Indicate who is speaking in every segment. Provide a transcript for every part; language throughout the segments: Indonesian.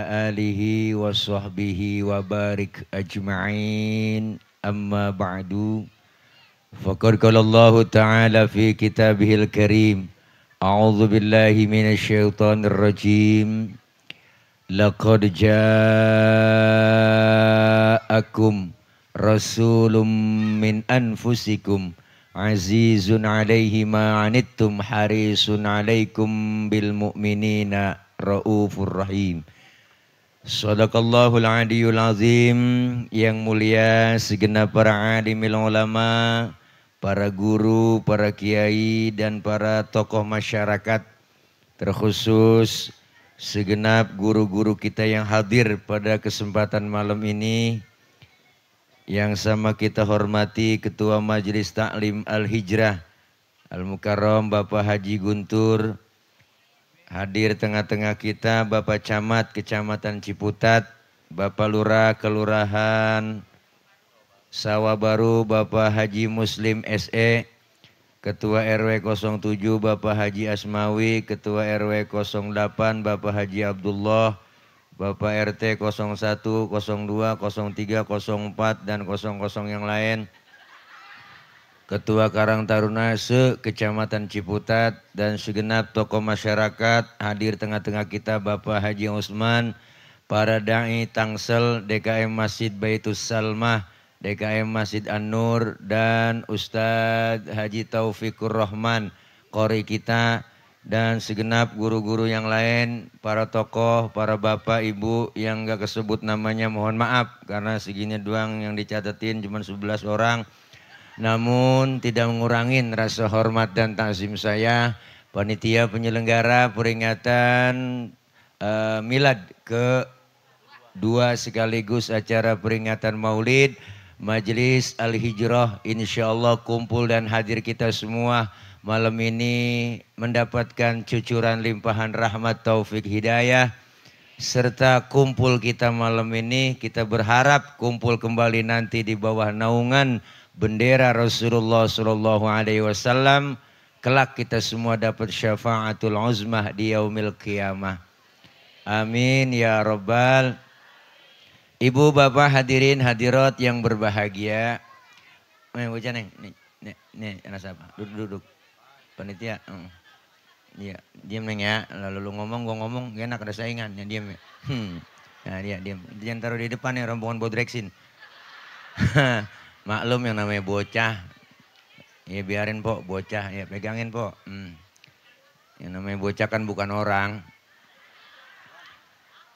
Speaker 1: alihi wa sahbihi wa barik ajma'in amma ba'du faqad qala Allah ta'ala fi kitabihil karim a'udzu billahi minasy syaithanir rajim laqad ja'akum rasulun min anfusikum azizun 'alaihi ma 'anittum harisun 'alaikum bil mu'minina raufur rahim. Sadaqallahul Aliyul Azim. Yang mulia segenap para alimil ulama, para guru, para kiai dan para tokoh masyarakat, terkhusus segenap guru-guru kita yang hadir pada kesempatan malam ini. Yang sama kita hormati Ketua Majelis Taklim Al-Hijrah Al-Mukarram Bapak Haji Guntur. Hadir tengah-tengah kita Bapak Camat Kecamatan Ciputat, Bapak Lurah Kelurahan Sawah Baru Bapak Haji Muslim SE, Ketua RW 07 Bapak Haji Asmawi, Ketua RW 08 Bapak Haji Abdullah, Bapak RT 01, 02, 03, 04 dan 00 yang lain, Ketua Karang Taruna se-Kecamatan Ciputat dan segenap tokoh masyarakat. Hadir tengah-tengah kita Bapak Haji Usman, para da'i Tangsel, DKM Masjid Baitus Salmah, DKM Masjid An-Nur, dan Ustadz Haji Taufikur Rahman, qori kita, dan segenap guru-guru yang lain, para tokoh, para bapak, ibu yang gak kesebut namanya mohon maaf karena segini doang yang dicatatin cuma 11 orang. Namun tidak mengurangin rasa hormat dan takzim saya, panitia penyelenggara peringatan milad kedua sekaligus acara peringatan Maulid Majelis Al-Hijrah. Insyaallah kumpul dan hadir kita semua malam ini mendapatkan cucuran limpahan rahmat taufik hidayah. Serta kumpul kita malam ini kita berharap kumpul kembali nanti di bawah naungan bendera Rasulullah Sallallahu Alaihi Wasallam. Kelak kita semua dapat syafaatul uzmah di yaumil qiyamah. Amin ya rabbal. Ibu bapak hadirin hadirat yang berbahagia. Bocah neng, nih anak siapa? Duduk. Panitia. Iya, diam neng ya. Lalu lu ngomong, gua ngomong, gak enak ada saingan. Ya diam ya. Nah dia diam. Jangan taruh di depan ya rombongan bodreksin. Maklum yang namanya bocah, ya biarin po bocah, ya pegangin po. Yang namanya bocah kan bukan orang.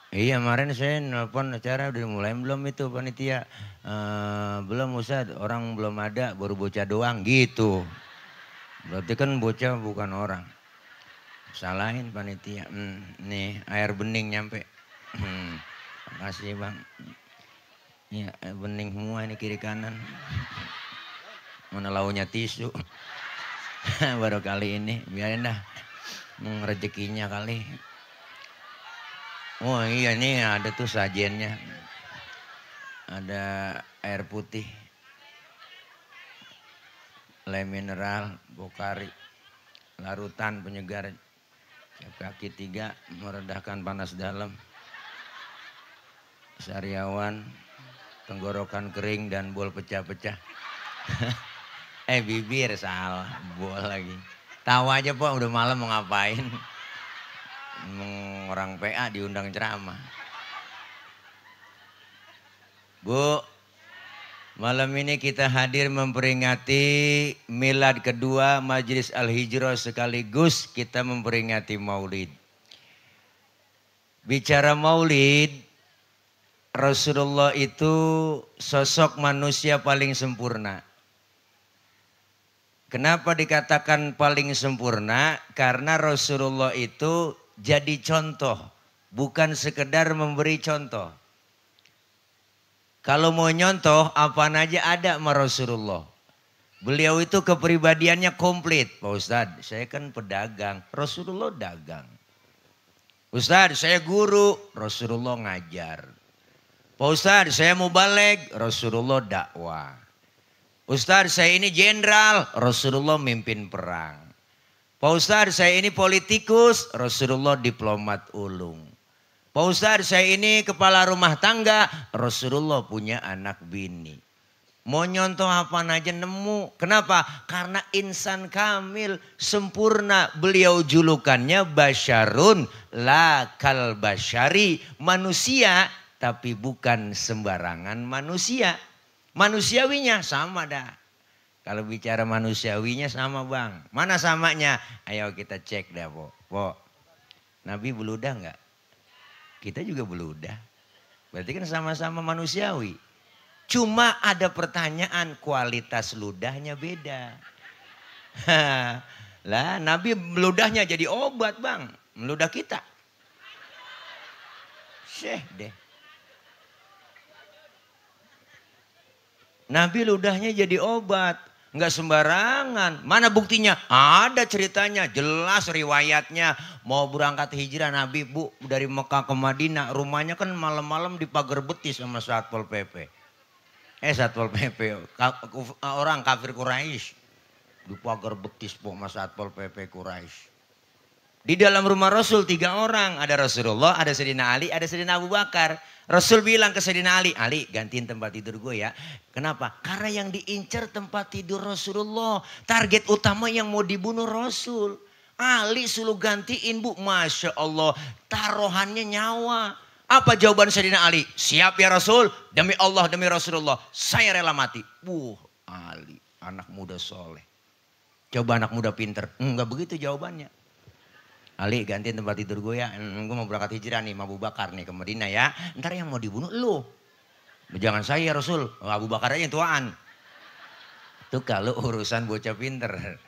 Speaker 1: Iya kemarin saya nelpon acara udah mulai belum itu panitia, belum Ustaz, orang belum ada, baru bocah doang gitu. Berarti kan bocah bukan orang. Salahin panitia. Nih air bening nyampe. Makasih bang. Ya, bening semua ini kiri kanan. Mana launya tisu. Baru kali ini, biarin dah. Rezekinya kali. Oh iya nih ada tuh sajennya. Ada air putih. Le mineral, bokari. Larutan penyegar. Kaki 3 meredahkan panas dalam. Sariawan. Tenggorokan kering dan bol pecah-pecah. Bibir salah, bol lagi. Tahu aja po udah malam mau ngapain. Orang PA diundang ceramah. Bu, malam ini kita hadir memperingati milad kedua Majelis Al-Hijrah sekaligus kita memperingati Maulid. Bicara Maulid, Rasulullah itu sosok manusia paling sempurna. Kenapa dikatakan paling sempurna? Karena Rasulullah itu jadi contoh, bukan sekedar memberi contoh. Kalau mau nyontoh, apa aja ada sama Rasulullah. Beliau itu kepribadiannya komplit. Pak Ustadz, saya kan pedagang, Rasulullah dagang. Ustadz, saya guru, Rasulullah ngajar. Pak Ustadz, saya mau balik, Rasulullah dakwah. Ustadz, saya ini jenderal, Rasulullah mimpin perang. Pak Ustadz, saya ini politikus, Rasulullah diplomat ulung. Pak Ustadz, saya ini kepala rumah tangga. Rasulullah punya anak bini. Mau nyontoh apa aja nemu. Kenapa? Karena insan kamil, sempurna. Beliau julukannya basyarun la kal basyari. Manusia tapi bukan sembarangan manusia. Manusiawinya sama dah. Kalau bicara manusiawinya sama bang. Mana samanya? Ayo kita cek dah po. Nabi beludah enggak? Kita juga beludah. Berarti kan sama-sama manusiawi. Cuma ada pertanyaan, kualitas ludahnya beda. Lah Nabi meludahnya jadi obat bang. Meludah kita. Syekh deh. Nabi ludahnya jadi obat. Enggak sembarangan. Mana buktinya? Ada ceritanya. Jelas riwayatnya. Mau berangkat hijrah Nabi bu. Dari Mekah ke Madinah. Rumahnya kan malam-malam dipagar betis sama Satpol PP. Satpol PP. Orang kafir Quraisy. Dipagar betis bu sama Satpol PP Quraisy. Di dalam rumah Rasul 3 orang. Ada Rasulullah, ada Sayyidina Ali, ada Sayyidina Abu Bakar. Rasul bilang ke Sayyidina Ali, Ali gantiin tempat tidur gue ya. Kenapa? Karena yang diincar tempat tidur Rasulullah. Target utama yang mau dibunuh Rasul. Ali suruh gantiin bu. Masya Allah. Taruhannya nyawa. Apa jawaban Sayyidina Ali? Siap ya Rasul. Demi Allah, demi Rasulullah. Saya rela mati. Ali. Anak muda soleh. Coba anak muda pinter. Enggak begitu jawabannya. Ali gantiin tempat tidur gue ya. Gue mau berangkat hijrah nih sama Abu Bakar nih ke Madinah ya. Ntar yang mau dibunuh lu. Jangan saya Rasul. Abu Bakar aja yang tuaan. Itu kalau urusan bocah pinter.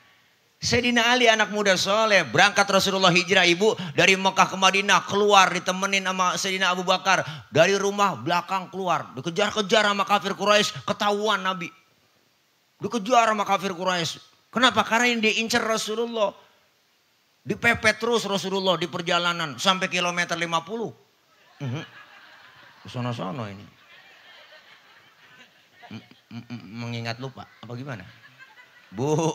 Speaker 1: Sayyidina Ali anak muda soleh. Berangkat Rasulullah hijrah ibu. Dari Mekah ke Madinah. Keluar ditemenin sama Sayyidina Abu Bakar. Dari rumah belakang keluar. Dikejar-kejar sama kafir Quraisy. Ketahuan Nabi. Dikejar sama kafir Quraisy. Kenapa? Karena yang diincar Rasulullah. Dipepet terus Rasulullah di perjalanan sampai kilometer 50. Sono-sono ini. Mengingat lupa apa gimana? Bu.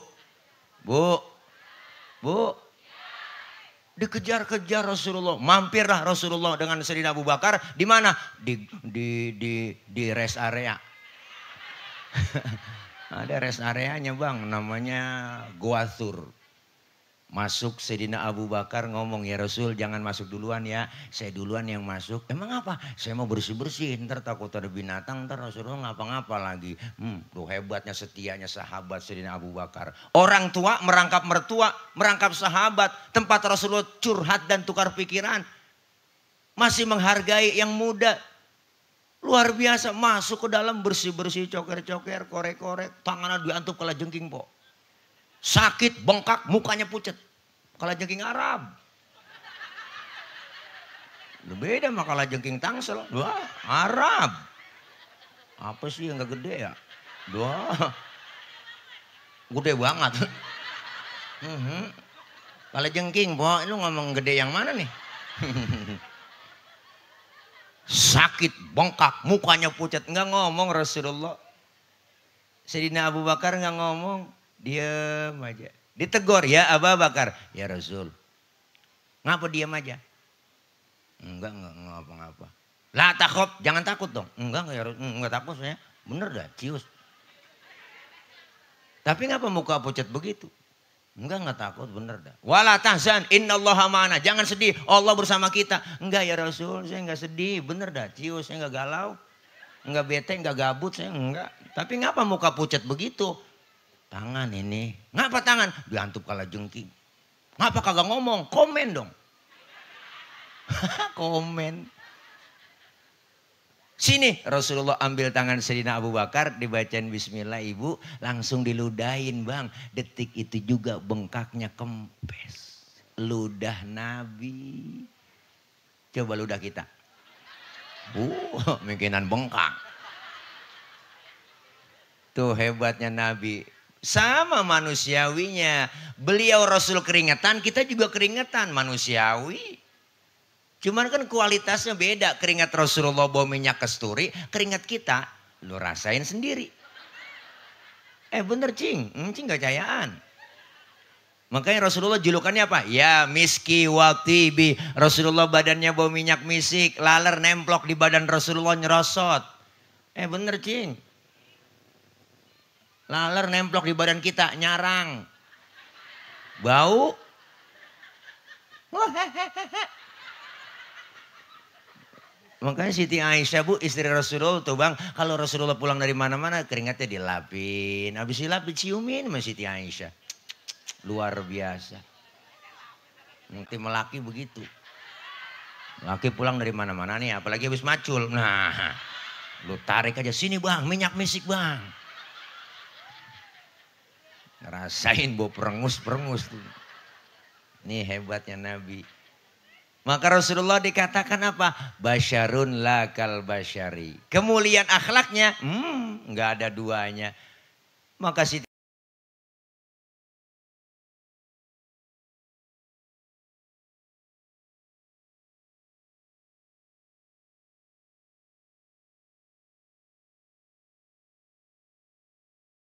Speaker 1: Dikejar-kejar Rasulullah. Mampirlah Rasulullah dengan Sayyidina Abu Bakar. Di mana? Di rest area. Ada rest areanya bang. Namanya Goa Thur. Masuk Sayyidina Abu Bakar ngomong, ya Rasul jangan masuk duluan ya. Saya duluan yang masuk. Emang apa? Saya mau bersih-bersih. Ntar takut ada binatang. Ntar Rasulullah ngapa-ngapa lagi. Tuh hebatnya setianya sahabat Sayyidina Abu Bakar. Orang tua merangkap mertua, merangkap sahabat. Tempat Rasulullah curhat dan tukar pikiran. Masih menghargai yang muda. Luar biasa. Masuk ke dalam bersih-bersih, coker-coker, korek-korek. Tangannya diantup kala jengking po. Sakit, bengkak, mukanya pucat. Kalajengking Arab. Beda sama kalajengking Tangsel. Wah, Arab. Apa sih yang gak gede ya? Wah, gede banget. Kalajengking, boh, lu ngomong gede yang mana nih? Sakit, bengkak, mukanya pucat. Enggak ngomong Rasulullah. Sayyidina Abu Bakar enggak ngomong. Diam aja. Ditegur, ya Abu Bakar. Ya Rasul. Ngapa diam aja? Enggak ngapa-ngapa. Lah takut, jangan takut dong. Enggak takut saya. Bener dah, cius. Tapi ngapa muka pucat begitu? Enggak takut, bener dah. Wala tahzan, innallaha ma'ana. Jangan sedih, Allah bersama kita. Enggak ya Rasul, saya enggak sedih. Bener dah, cius, saya enggak galau. Enggak bete, enggak gabut, saya enggak. Tapi ngapa muka pucat begitu? Tangan ini. Ngapa tangan? Diantup kala jengking. Ngapa kagak ngomong? Komen dong. Komen. Sini Rasulullah ambil tangan Sayyidina Abu Bakar. Dibacain bismillah ibu. Langsung diludahin bang. Detik itu juga bengkaknya kempes. Ludah Nabi. Coba ludah kita. Mungkinan bengkak. Tuh hebatnya Nabi. Sama manusiawinya. Beliau Rasul keringetan, kita juga keringetan. Manusiawi. Cuman kan kualitasnya beda. Keringat Rasulullah bawa minyak kasturi. Keringat kita, lu rasain sendiri. Bener cing. Cing gak cayaan. Makanya Rasulullah julukannya apa? Ya miski wa tibi. Rasulullah badannya bau minyak misik. Laler nemplok di badan Rasulullah nyerosot. Bener cing. Laler nemplok di badan kita nyarang. Bau. Makanya Siti Aisyah bu istri Rasulullah tuh bang. Kalau Rasulullah pulang dari mana-mana keringatnya dilapin. Habis dilapin ciumin sama Siti Aisyah. Luar biasa. Nanti melaki begitu. Laki pulang dari mana-mana nih apalagi habis macul. Nah lu tarik aja sini bang minyak misik bang. Ngerasain bau perengus-perengus tuh. Ini hebatnya Nabi. Maka Rasulullah dikatakan apa? Basyarun lakal basyari. Kemuliaan akhlaknya, nggak ada duanya. Maka Siti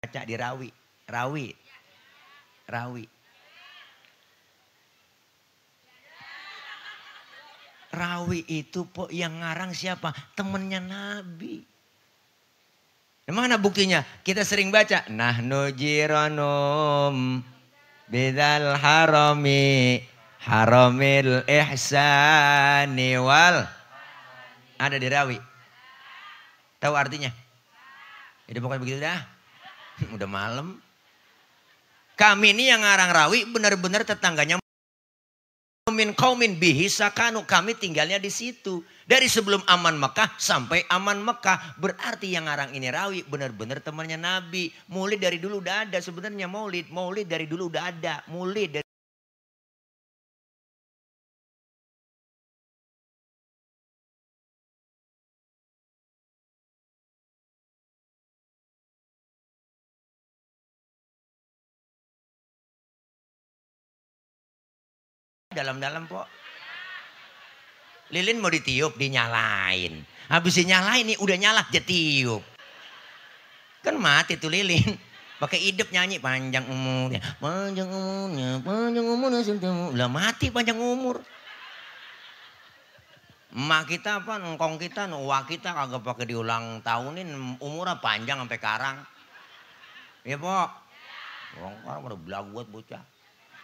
Speaker 1: baca di Rawi. Rawi itu yang ngarang siapa? Temennya Nabi. Mana buktinya? Kita sering baca. Nahnu jiranum bidal harami haramil ihsani wal. Ada di Rawi. Tahu artinya? Jadi pokoknya begitu dah. Udah malam. Kami ini yang ngarang Rawi benar-benar tetangganya. Min qaumin bihi sakanu, kami tinggalnya di situ. Dari sebelum aman Mekah sampai aman Mekah. Berarti yang ngarang ini Rawi benar-benar temannya Nabi. Maulid dari dulu udah ada sebenarnya maulid. Maulid dari dulu udah ada. Maulid dari dalam-dalam kok. Lilin mau ditiup dinyalain. Habis dinyalain nih udah nyala jetiup. Kan mati tuh lilin. Pakai hidup nyanyi panjang umurnya. Panjang umurnya. Udah mati panjang umur. Emak kita apa ngkong kita wak kita kagak pakai diulang tahunin umurnya panjang sampai karang. Iya pok. Orang karang udah belagu buat bocah.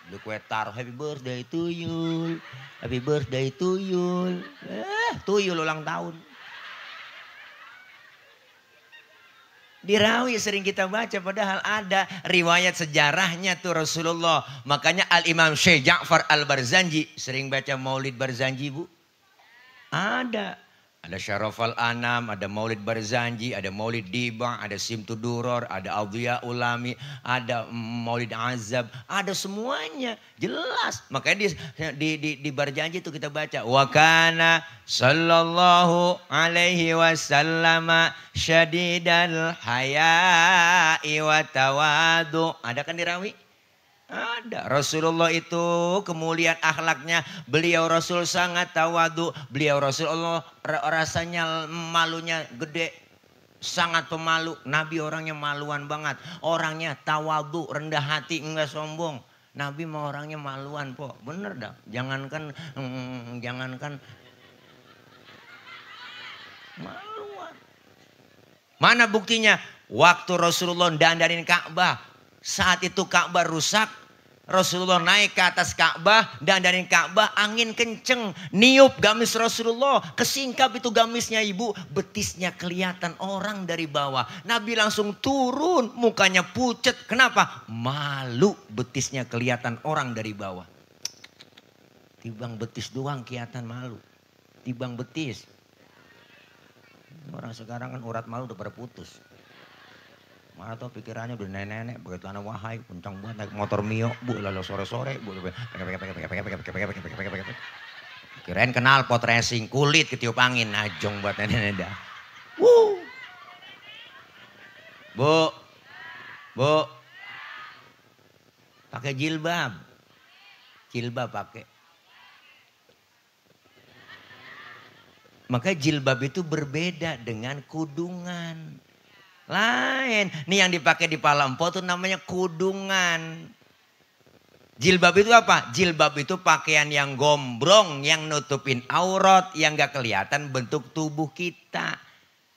Speaker 1: Di kue tar happy birthday to you. Happy birthday to you. Tuyul ulang tahun. Di Rawi sering kita baca padahal ada riwayat sejarahnya tuh Rasulullah. Makanya Al-Imam Syekh Ja'far Al-Barzanji sering baca Maulid Barzanji bu. Ada. Ada Syarafal Anam, ada Maulid Barzanji, ada Maulid Diba, ada Simtu Duror, ada Adhiya Ulami, ada Maulid Azab, ada semuanya. Jelas. Makanya di Barzanji itu kita baca. Wa kana sallallahu alaihi wasallam syadidal haya'i wa tawadu. Ada kan di Rawi? Ada. Rasulullah itu kemuliaan akhlaknya. Beliau Rasul sangat tawadu. Beliau Rasulullah rasanya malunya gede. Sangat pemalu. Nabi orangnya maluan banget. Orangnya tawadu, rendah hati, enggak sombong. Nabi mah orangnya maluan po. Bener dah. Jangankan maluan. Mana buktinya? Waktu Rasulullah dandanin Ka'bah. Saat itu Ka'bah rusak, Rasulullah naik ke atas Ka'bah, dandanin Ka'bah, angin kenceng, niup gamis Rasulullah, kesingkap itu gamisnya ibu, betisnya kelihatan orang dari bawah. Nabi langsung turun, mukanya pucet. Kenapa? Malu betisnya kelihatan orang dari bawah. Tibang betis doang kelihatan malu. Tibang betis. Orang sekarang kan urat malu udah pada putus. Mana tau pikirannya udah nenek-nenek begitu anak wahai kencang banget naik motor Mio bu lalu sore-sore bu kirain kenal pot racing kulit ketiup angin najong buat nenek-nenek dah. Bu pakai jilbab pakai. Maka jilbab itu berbeda dengan kudungan. Lain. Nih yang dipakai di Pala Empo tuh namanya kudungan. Jilbab itu apa? Jilbab itu pakaian yang gombrong, yang nutupin aurat, yang gak kelihatan bentuk tubuh kita.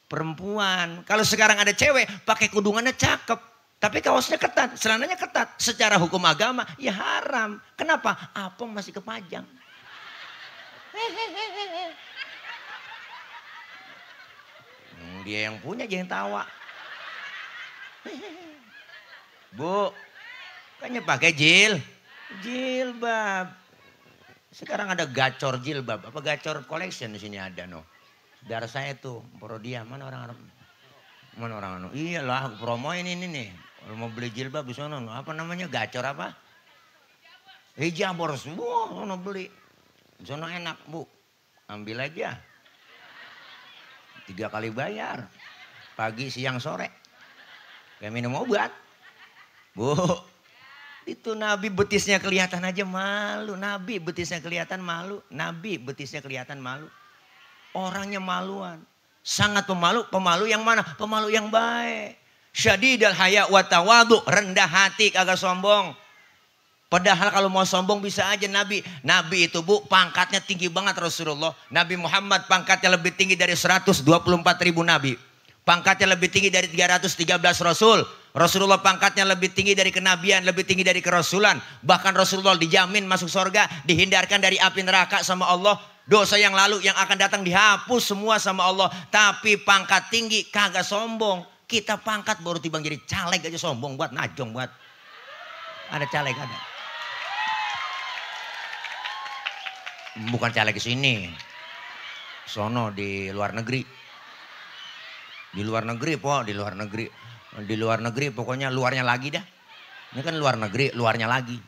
Speaker 1: Perempuan. Kalau sekarang ada cewek pakai kudungannya cakep. Tapi kaosnya ketat, celananya ketat. Secara hukum agama ya haram. Kenapa? Apong masih kepajang. Dia yang punya jangan tawa. Bu, kayaknya pakai jilbab. Sekarang ada gacor jilbab. Apa gacor collection di sini ada no. Saudara saya tuh, Porodia, mana orang Arab? Mana orang anu? Iyalah, promoin ini nih. Kalau mau beli jilbab di sana, apa namanya? Gacor apa? Hijabor semua, mau beli. Di sana enak, Bu. Ambil aja. 3 kali bayar. Pagi, siang, sore. Kayak minum obat. Bu, itu Nabi betisnya kelihatan aja malu. Nabi betisnya kelihatan malu. Nabi betisnya kelihatan malu. Orangnya maluan. Sangat pemalu yang mana? Pemalu yang baik. Syadidal haya wa tawadu, rendah hati kagak sombong. Padahal kalau mau sombong bisa aja Nabi. Nabi itu Bu pangkatnya tinggi banget Rasulullah. Nabi Muhammad pangkatnya lebih tinggi dari 124.000 Nabi. Pangkatnya lebih tinggi dari 313 Rasul. Rasulullah pangkatnya lebih tinggi dari kenabian, lebih tinggi dari kerasulan. Bahkan Rasulullah dijamin masuk surga, dihindarkan dari api neraka sama Allah. Dosa yang lalu yang akan datang dihapus semua sama Allah. Tapi pangkat tinggi kagak sombong. Kita pangkat baru tiba jadi caleg aja sombong buat najong buat. Ada caleg ada. Bukan caleg di sini. Sono di luar negeri. Di luar negeri di luar negeri. Di luar negeri pokoknya luarnya lagi dah. Ini kan luar negeri, luarnya lagi.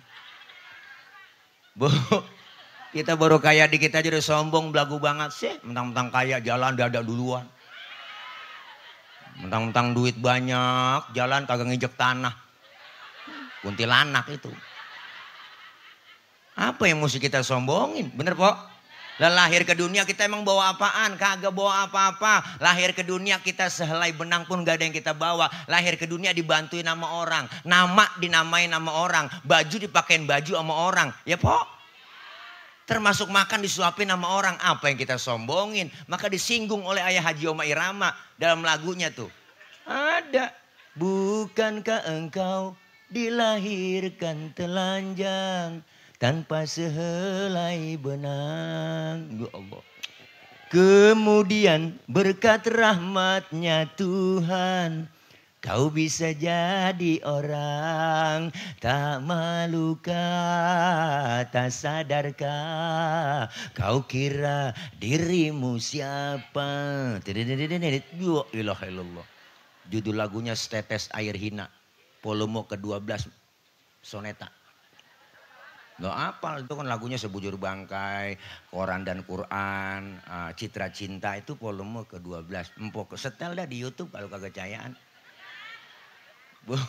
Speaker 1: Bu, kita baru kaya dikit aja udah sombong, belagu banget sih. Mentang-mentang kaya jalan dada duluan. Mentang-mentang duit banyak, jalan kagak nginjek tanah. Kuntilanak itu. Apa yang mesti kita sombongin? Bener Pok? Lah lahir ke dunia kita emang bawa apaan? Kagak bawa apa-apa. Lahir ke dunia kita sehelai benang pun gak ada yang kita bawa. Lahir ke dunia dibantuin sama orang. Nama dinamain sama orang. Baju dipakein baju sama orang. Ya Pok? Termasuk makan disuapin sama orang. Apa yang kita sombongin? Maka disinggung oleh Ayah Haji Oma Irama dalam lagunya tuh. Ada. Bukankah engkau dilahirkan telanjang tanpa sehelai benang. Ya Allah. Kemudian berkat rahmatnya Tuhan, kau bisa jadi orang. Tak malukah, tak sadarkah, kau kira dirimu siapa? Ya ilah ilallah. Judul lagunya Setetes Air Hina. Volume ke-12 soneta. Gak apal itu kan lagunya Sebujur Bangkai, Koran dan Quran, Citra Cinta itu volume ke-12. Empok setel dah di YouTube kalau kagak cayaan. Bu,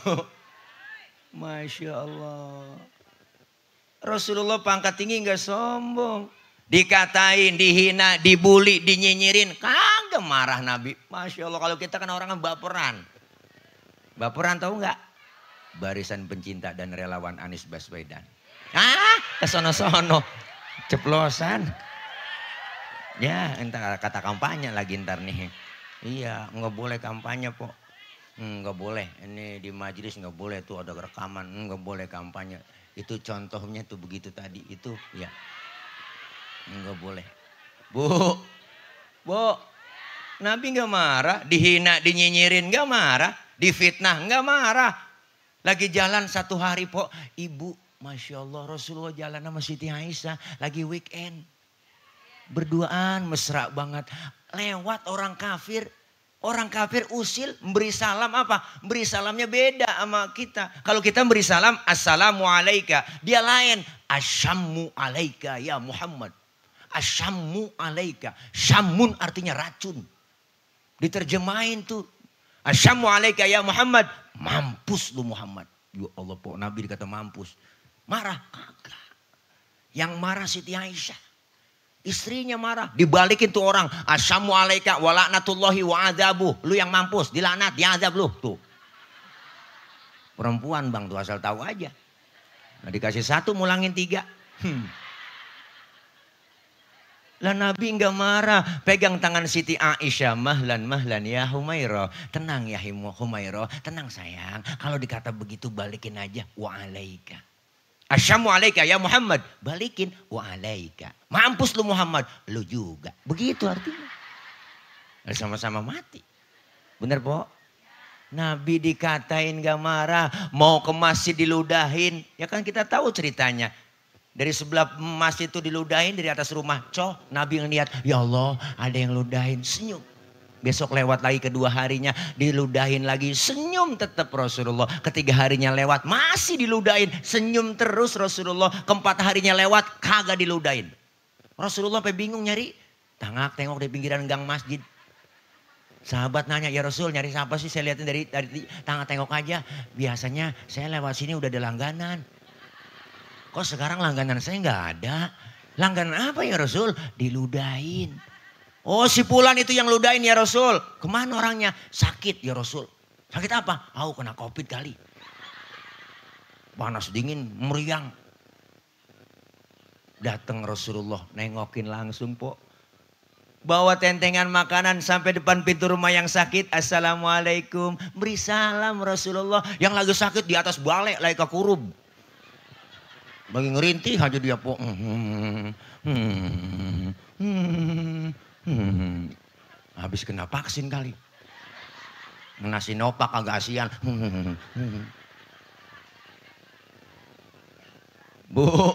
Speaker 1: Masya Allah. Rasulullah pangkat tinggi gak sombong. Dikatain, dihina, dibully, dinyinyirin. Kagak marah Nabi. Masya Allah kalau kita kan orang baperan. Baperan tahu gak? Barisan pencinta dan relawan Anies Baswedan. Kesono-sono. Ceplosan. Ya entar kata kampanye lagi ntar nih. Iya nggak boleh kampanye Pok. Nggak boleh. Ini di majelis nggak boleh tuh ada rekaman. Nggak boleh kampanye. Itu contohnya tuh begitu tadi. Itu ya. Nggak boleh. Bu. Nabi nggak marah. Dihina, dinyinyirin nggak marah. Difitnah nggak marah. Lagi jalan satu hari Pok. Ibu. Masya Allah Rasulullah jalan sama Siti Aisyah. Lagi weekend. Berduaan mesra banget. Lewat orang kafir. Orang kafir usil memberi salam apa? Beri salamnya beda sama kita. Kalau kita beri salam assalamualaikum. Dia lain. Asyammu alaika ya Muhammad. Asyammu alaika. Syamun artinya racun. Diterjemahin tuh. Asyammu alaika ya Muhammad. Mampus lu Muhammad. Ya Allah Pok Nabi dikata mampus. Marah kagak. Yang marah Siti Aisyah. Istrinya marah. Dibalikin tuh orang. Assalamualaikum wa laknatullahi wa adzabuh. Lu yang mampus. Dilaknat. Diazab lu. Tuh. Perempuan bang tuh asal tahu aja. Nah, dikasih 1 mulangin 3. Lah Nabi enggak marah. Pegang tangan Siti Aisyah. Mahlan, mahlan ya Humairah. Tenang ya Humairah. Tenang sayang. Kalau dikata begitu balikin aja. Wa alaika. Asyamu alaika ya Muhammad. Balikin. Wa alaika. Mampus lu Muhammad. Lu juga. Begitu artinya. Sama-sama mati. Bener po? Nabi dikatain gak marah. Mau ke masjid diludahin. Ya kan kita tahu ceritanya. Dari sebelah masjid itu diludahin dari atas rumah. Nabi ngeliat, ya Allah ada yang ludahin, senyum. Besok lewat lagi kedua harinya, diludahin lagi, senyum tetap Rasulullah. Ketiga harinya lewat, masih diludahin, senyum terus Rasulullah. Keempat harinya lewat, kagak diludahin. Rasulullah sampai bingung nyari, tengok di pinggiran gang masjid. Sahabat nanya, ya Rasul nyari siapa sih? Saya lihatin dari tengok aja. Biasanya saya lewat sini udah ada langganan. Kok sekarang langganan saya nggak ada? Langganan apa ya Rasul? Diludahin. Oh si Fulan itu yang ludahin ya Rasul. Kemana orangnya? Sakit ya Rasul. Sakit apa? Kena COVID kali. Panas dingin, meriang. Datang Rasulullah, nengokin langsung po. Bawa tentengan makanan sampai depan pintu rumah yang sakit. Assalamualaikum. Beri salam Rasulullah. Yang lagi sakit di atas balai lagi kekurub. Bagi ngerintih aja dia po. Habis kena vaksin kali. Nasi nopak agak asian. Bu.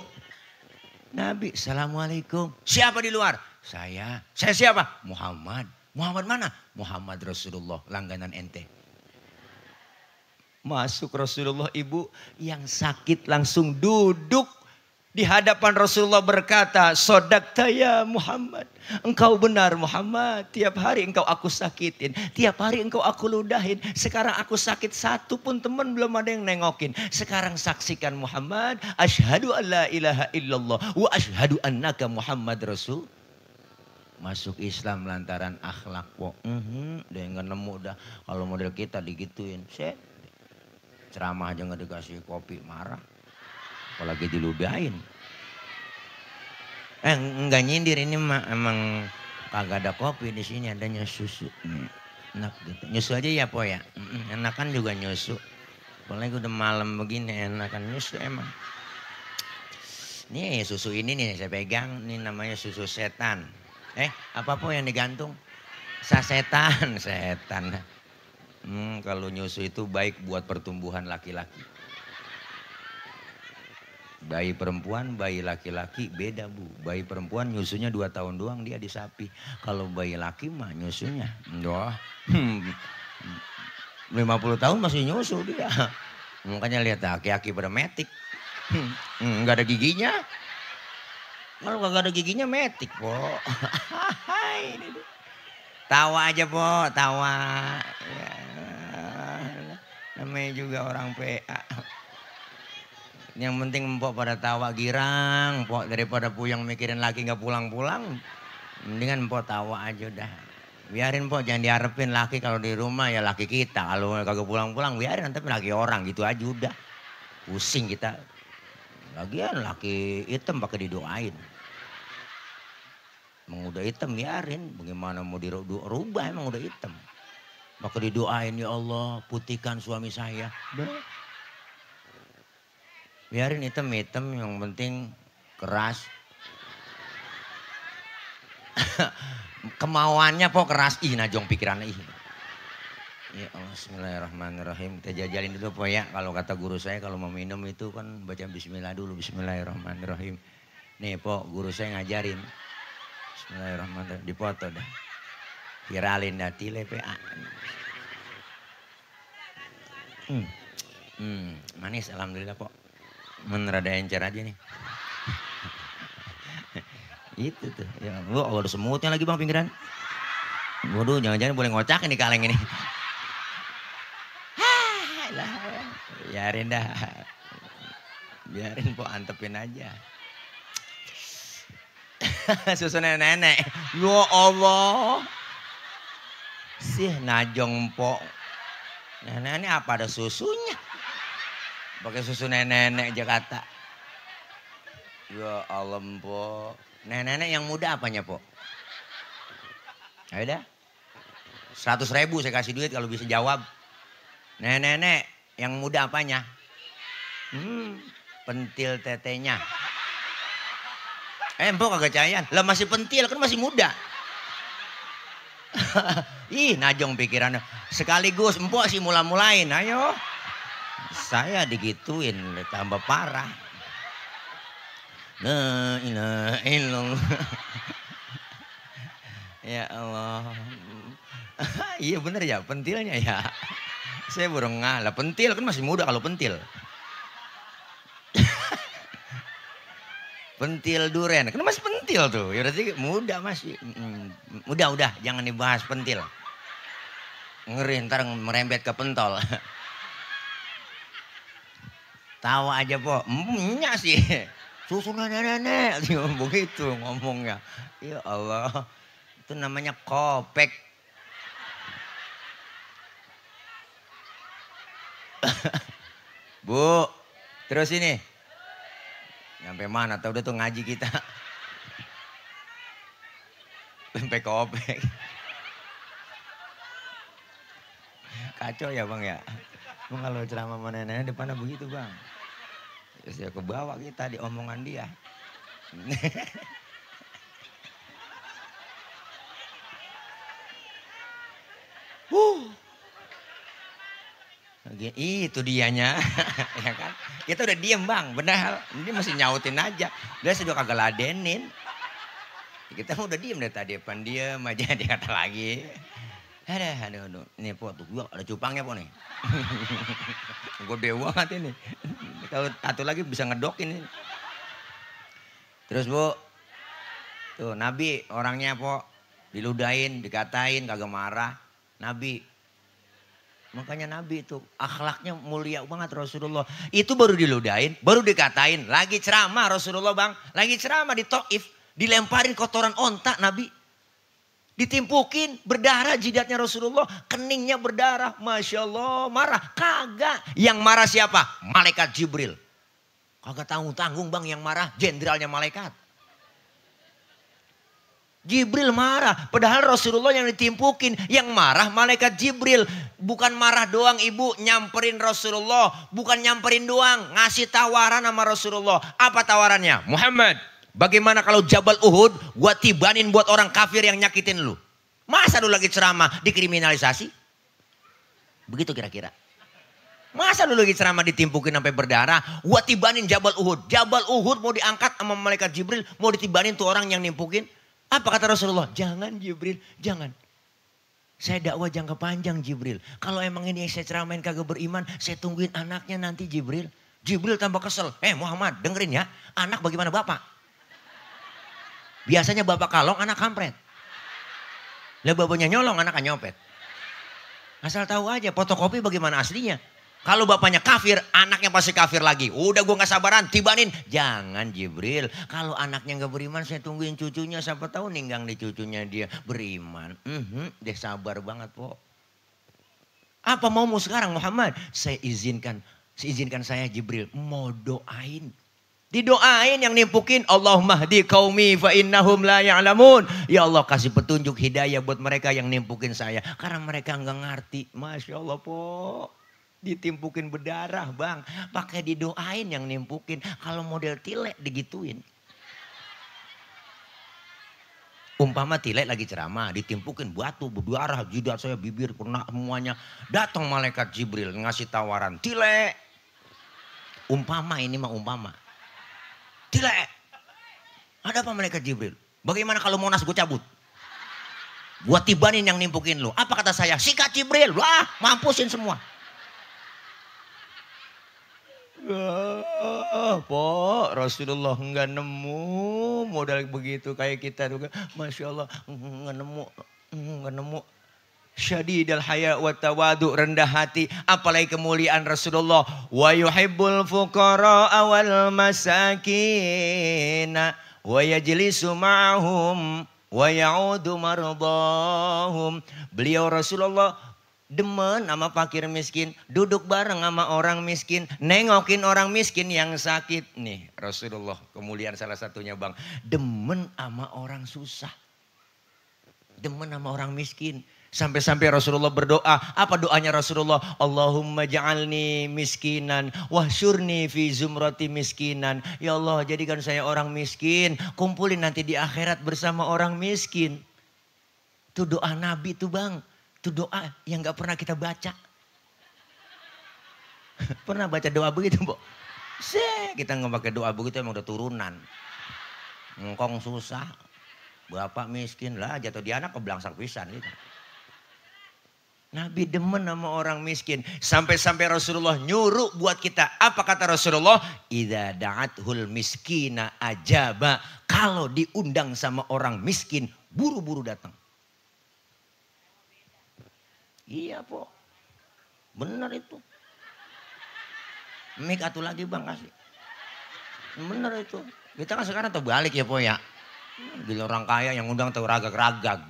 Speaker 1: Nabi, assalamualaikum. Siapa di luar? Saya siapa? Muhammad. Muhammad mana? Muhammad Rasulullah, langganan ente. Masuk Rasulullah, ibu yang sakit langsung duduk di hadapan Rasulullah berkata, sodakta ya Muhammad. Engkau benar Muhammad. Tiap hari engkau aku sakitin. Tiap hari engkau aku ludahin. Sekarang aku sakit, 1 pun teman belum ada yang nengokin. Sekarang saksikan Muhammad. Asyhadu an la ilaha illallah. Wa asyhadu annaka Muhammad Rasul. Masuk Islam lantaran akhlak po. Dia nggak nemu dah. Kalau model kita digituin. Ceramah aja nggak dikasih kopi, marah. Apalagi diludahin. Enggak nyindir, ini emang kagak ada kopi di sini, adanya susu. Enak gitu. Nyusu aja ya po ya. Enakan juga nyusu. Apalagi udah malam begini enakan nyusu emang. Nih susu ini nih saya pegang, ini namanya susu setan. Apa po yang digantung? Sasetan, setan. Kalau nyusu itu baik buat pertumbuhan laki-laki. Bayi perempuan, bayi laki-laki beda bu. Bayi perempuan nyusunya 2 tahun doang dia disapi. Kalau bayi laki mah nyusunya 50 tahun masih nyusu dia. Makanya lihat aki-aki pada metik. Nggak ada giginya. Kalau nggak ada giginya metik po. Tawa aja po, tawa. Ya, namanya juga orang PA. Yang penting empok pada tawa girang, empok daripada puyang mikirin laki nggak pulang-pulang, mendingan empok tawa aja udah. Biarin empok, jangan diharapin laki kalau di rumah ya laki kita, kalau kagak pulang-pulang biarin, tapi laki orang gitu aja udah. Pusing kita. Lagian laki hitam pakai didoain. Emang udah hitam biarin, bagaimana mau dirubah emang udah hitam. Pakai didoain, ya Allah putihkan suami saya. Biarin hitam-hitam, yang penting keras. Kemauannya po keras. Najong pikirannya Ya Allah, bismillahirrahmanirrahim. Kita jajalin dulu po ya. Kalau kata guru saya kalau mau minum itu kan baca bismillah dulu. Bismillahirrahmanirrahim. Nih po, guru saya ngajarin. Bismillahirrahmanirrahim. Dipoto dah. Viralin dah tile PA. Manis alhamdulillah po. Rada encer aja nih. Itu tuh. Ya, ada semutnya lagi bang pinggiran. Waduh, jangan-jangan boleh ngocak ini kaleng ini. Biarin dah. Biarin po, antepin aja. Susu nenek. Ya Allah. Sih najong po. Nenek ini apa ada susunya? Pakai susu nenek Jakarta. Ya Allah, po. Nenek-nenek yang muda apanya, po? Ayo dah. 100.000 saya kasih duit kalau bisa jawab. Nenek-nenek yang muda apanya? Pentil tetenya. Empok kagak cayan. Lah masih pentil kan masih muda. Ih, najong pikirannya. Sekaligus empok sih mula-mulain. Ayo. Saya digituin tambah parah. La ilaha illallah. Ya Allah. Iya bener ya, pentilnya ya. Saya baru ngalah. Pentil kan masih muda kalau pentil. Pentil duren, kan masih pentil tuh. Ya berarti muda masih. Udah, jangan dibahas pentil. Ngeri ntar merembet ke pentol. Tawa aja po, nya sih. Susu nenek-nenek, begitu ngomongnya. Ya Allah, itu namanya kopek. Bu, terus ini. Sampai mana? Tahu udah tuh ngaji kita. Sampai kopek. Kacau ya bang ya. Bang kalau ceramah sama nenek depannya begitu bang. Terus ya kebawa kita di omongan dia. Itu dianya. Ya kan? Kita udah diem bang, benar. Dia masih nyautin aja. Dia sudah kagak ladenin. Kita udah diem dari tadi. Depan diem aja dia kata lagi. Aduh. Ini po tuh gua ada cupangnya po nih. Gede banget ini. Kalau satu lagi bisa ngedokin ini. Terus bu, tuh Nabi orangnya po diludahin, dikatain, kagak marah. Nabi, makanya Nabi itu akhlaknya mulia banget Rasulullah. Itu baru diludahin, baru dikatain, lagi ceramah Rasulullah bang, lagi ceramah di Taif, dilemparin kotoran onta Nabi. Ditimpukin berdarah jidatnya Rasulullah, keningnya berdarah, masya Allah, marah kagak. Yang marah siapa? Malaikat Jibril. Kagak tanggung-tanggung bang yang marah, jenderalnya malaikat. Jibril marah, padahal Rasulullah yang ditimpukin, yang marah malaikat Jibril. Bukan marah doang ibu, nyamperin Rasulullah, bukan nyamperin doang, ngasih tawaran sama Rasulullah. Apa tawarannya? Muhammad, bagaimana kalau Jabal Uhud gua tibanin buat orang kafir yang nyakitin lu? Masa lu lagi ceramah dikriminalisasi? Begitu kira-kira. Masa lu lagi ceramah ditimpukin sampai berdarah? Gua tibanin Jabal Uhud. Jabal Uhud mau diangkat sama malaikat Jibril, mau ditibanin tuh orang yang nimpukin. Apa kata Rasulullah? Jangan Jibril, jangan. Saya dakwah jangka panjang Jibril. Kalau emang ini yang saya ceramain kagak beriman, saya tungguin anaknya nanti Jibril. Jibril tambah kesel. Muhammad dengerin ya, anak bagaimana bapak? Biasanya bapak kalong, anak kampret. Lah bapaknya nyolong, anak nyopet. Asal tahu aja, fotokopi bagaimana aslinya. Kalau bapaknya kafir, anaknya pasti kafir lagi. Udah gue gak sabaran, tibanin. Jangan Jibril, kalau anaknya gak beriman saya tungguin cucunya. Siapa tahu ninggang di cucunya dia beriman. Dia sabar banget po. Apa maumu sekarang Muhammad? Saya izinkan saya Jibril mau doain. Didoain yang nimpukin, Allahumma hdi qaumi fa innahum la ya'lamun. Ya Allah kasih petunjuk hidayah buat mereka yang nimpukin saya. Karena mereka nggak ngerti. Masya Allah po. Ditimpukin berdarah bang. Pakai didoain yang nimpukin. Kalau model tilek digituin. Umpama tilek lagi ceramah. Ditimpukin batu berdarah. Jidat saya bibir kena semuanya. Datang malaikat Jibril ngasih tawaran. Tilek. Umpama ini mah umpama. Tilek. Ada apa malaikat Jibril? Bagaimana kalau Monas gue cabut? Gua tibanin yang nimpukin lu. Apa kata saya? Sikat Jibril. Wah mampusin semua. Po Rasulullah nggak nemu modal begitu kayak kita juga. Masya Allah nggak nemu. Syadidul haya wa tawadu, rendah hati, apalagi kemuliaan Rasulullah. Wa yuhibbul fuqara wal masakin wa yajlisu ma'hum wa ya'udu mardahum. Beliau Rasulullah Demen sama fakir miskin, duduk bareng sama orang miskin, nengokin orang miskin yang sakit. Nih Rasulullah kemuliaan salah satunya bang, demen sama orang susah. Demen sama orang miskin. Sampai-sampai Rasulullah berdoa. Apa doanya Rasulullah? Allahumma ja'alni miskinan wahsyurni fi zumrati miskinan. Ya Allah jadikan saya orang miskin. Kumpulin nanti di akhirat bersama orang miskin. Itu doa Nabi tuh bang. Itu doa yang gak pernah kita baca. Pernah baca doa begitu bu? Kita nggak pakai doa begitu emang udah turunan. Ngkong susah. Bapak miskin lah jatuh di anak keblangsak pisan gitu. Nabi demen sama orang miskin. Sampai-sampai Rasulullah nyuruh buat kita. Apa kata Rasulullah? Idza da'athul miskina ajaba. Kalau diundang sama orang miskin, buru-buru datang. Iya po. Benar itu. Mik atu lagi bang kasih. Benar itu. Kita kan sekarang terbalik ya po ya. Bila orang kaya yang undang tuh ragag-ragag.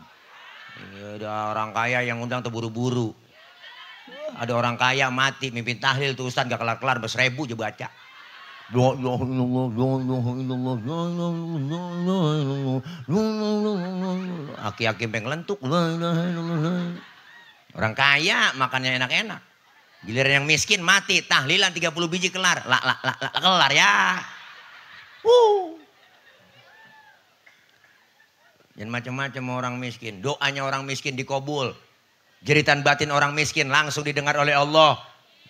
Speaker 1: Ada orang kaya yang undang terburu-buru. Ada orang kaya mati mimpin tahlil tuh Ustaz gak kelar-kelar 1000 aja baca. Aki-aki pengelentuk. Orang kaya makannya enak-enak. Giliran yang miskin mati tahlilan 30 biji kelar. Kelar ya. Dan macam-macam orang miskin. Doanya orang miskin dikabul. Jeritan batin orang miskin langsung didengar oleh Allah.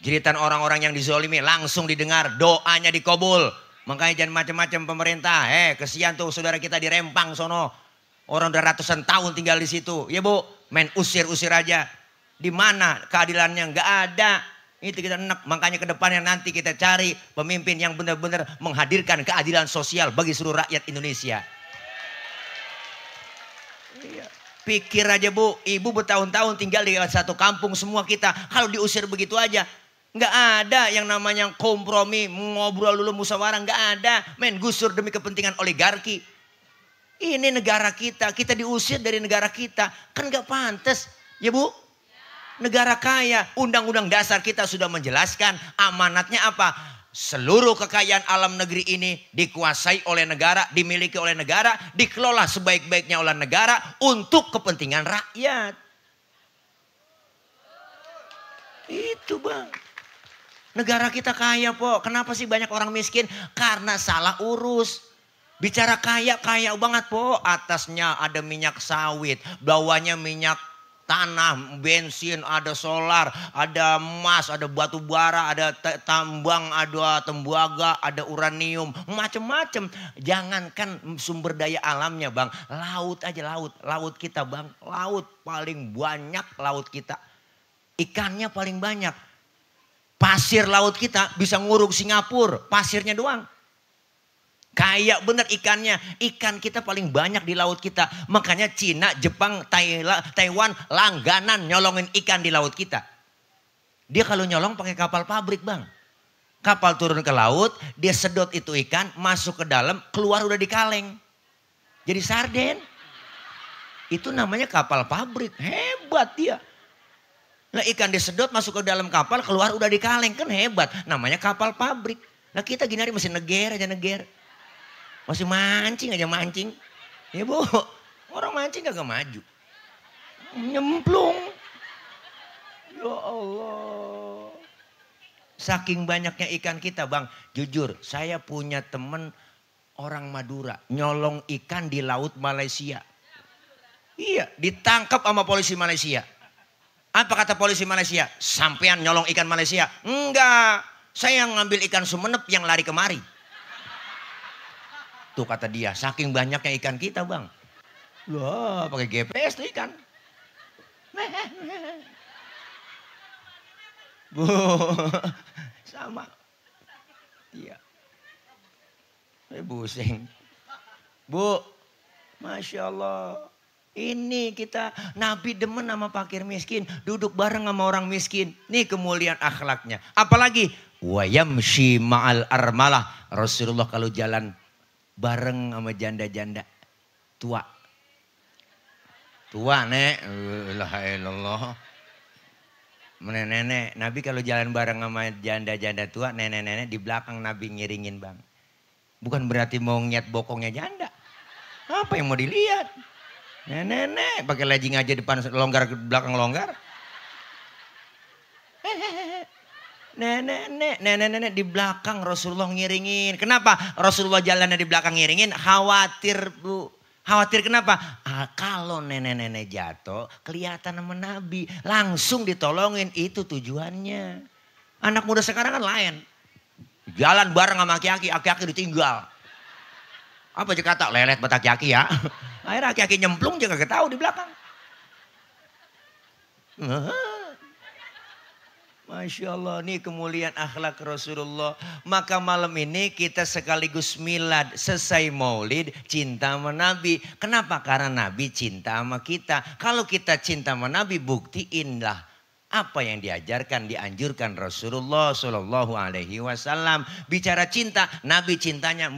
Speaker 1: Jeritan orang-orang yang dizolimi langsung didengar. Doanya dikabul. Makanya jangan macam-macam pemerintah. Kesian tuh saudara kita di Rempang sono. Orang udah ratusan tahun tinggal di situ. Ya bu, main usir-usir aja. Di mana keadilannya? Nggak ada. Itu kita enak. Makanya ke depannya nanti kita cari pemimpin yang benar-benar menghadirkan keadilan sosial bagi seluruh rakyat Indonesia. Pikir aja bu, ibu bertahun-tahun tinggal di satu kampung semua kita. Kalau diusir begitu aja. Nggak ada yang namanya kompromi, ngobrol dulu musyawarah. Nggak ada. Main gusur demi kepentingan oligarki. Ini negara kita. Kita diusir dari negara kita. Kan nggak pantas. Ya bu? Negara kaya. Undang-undang dasar kita sudah menjelaskan. Amanatnya apa? Seluruh kekayaan alam negeri ini dikuasai oleh negara, dimiliki oleh negara, dikelola sebaik-baiknya oleh negara untuk kepentingan rakyat. Itu bang. Negara kita kaya po. Kenapa sih banyak orang miskin? Karena salah urus. Bicara kaya, kaya banget po. Atasnya ada minyak sawit, bawahnya minyak tanah, bensin, ada solar, ada emas, ada batu bara, ada tambang, ada tembaga, ada uranium, macam-macam. Jangankan sumber daya alamnya bang, laut aja laut kita bang, laut paling banyak laut kita, ikannya paling banyak. Pasir laut kita bisa nguruk Singapura, pasirnya doang. Kayak bener ikannya. Ikan kita paling banyak di laut kita. Makanya Cina, Jepang, Taiwan langganan nyolongin ikan di laut kita. Dia kalau nyolong pakai kapal pabrik bang. Kapal turun ke laut, dia sedot itu ikan, masuk ke dalam, keluar udah di kaleng. Jadi sarden. Itu namanya kapal pabrik. Hebat dia. Nah ikan disedot masuk ke dalam kapal, keluar udah di kaleng. Kan hebat. Namanya kapal pabrik. Nah kita gini hari masih neger aja neger. Masih mancing aja mancing. Ya bu, orang mancing gak maju. Nyemplung. Ya Allah. Saking banyaknya ikan kita bang. Jujur, saya punya temen orang Madura. Nyolong ikan di laut Malaysia. Iya, ditangkap sama polisi Malaysia. Apa kata polisi Malaysia? Sampean nyolong ikan Malaysia? Enggak, saya ngambil ikan Sumenep yang lari kemari. Tuh kata dia, saking banyaknya ikan kita bang. Wah, pakai GPS tuh ikan. Bu, sama. Iya. Pusing. Bu, Masya Allah. Ini kita, Nabi demen sama fakir miskin. Duduk bareng sama orang miskin. Nih kemuliaan akhlaknya. Apalagi, wa yamshi ma'al armalah. Rasulullah kalau jalan bareng sama janda-janda tua. Tua nek, la ilallah. Nenek-nenek, Nabi kalau jalan bareng sama janda-janda tua, nenek-nenek di belakang Nabi ngiringin bang. Bukan berarti mau ngiat bokongnya janda. Apa yang mau dilihat? Nenek-nenek pakai legging aja depan longgar, belakang longgar. Nenek-nenek di belakang Rasulullah ngiringin. Kenapa Rasulullah jalannya di belakang ngiringin? Khawatir bu. Khawatir kenapa? Kalau nenek-nenek jatuh kelihatan sama Nabi. Langsung ditolongin, itu tujuannya. Anak muda sekarang kan lain. Jalan bareng sama aki-aki, aki-aki ditinggal. Apa aja kata lelet buat aki-aki ya. Akhirnya aki-aki nyemplung juga gak tahu di belakang. Masya Allah, ini kemuliaan akhlak Rasulullah. Maka malam ini kita sekaligus milad, selesai maulid, cinta sama Nabi. Kenapa? Karena Nabi cinta sama kita. Kalau kita cinta sama Nabi, buktiinlah apa yang diajarkan, dianjurkan Rasulullah Shallallahu Alaihi Wasallam. Bicara cinta, Nabi cintanya,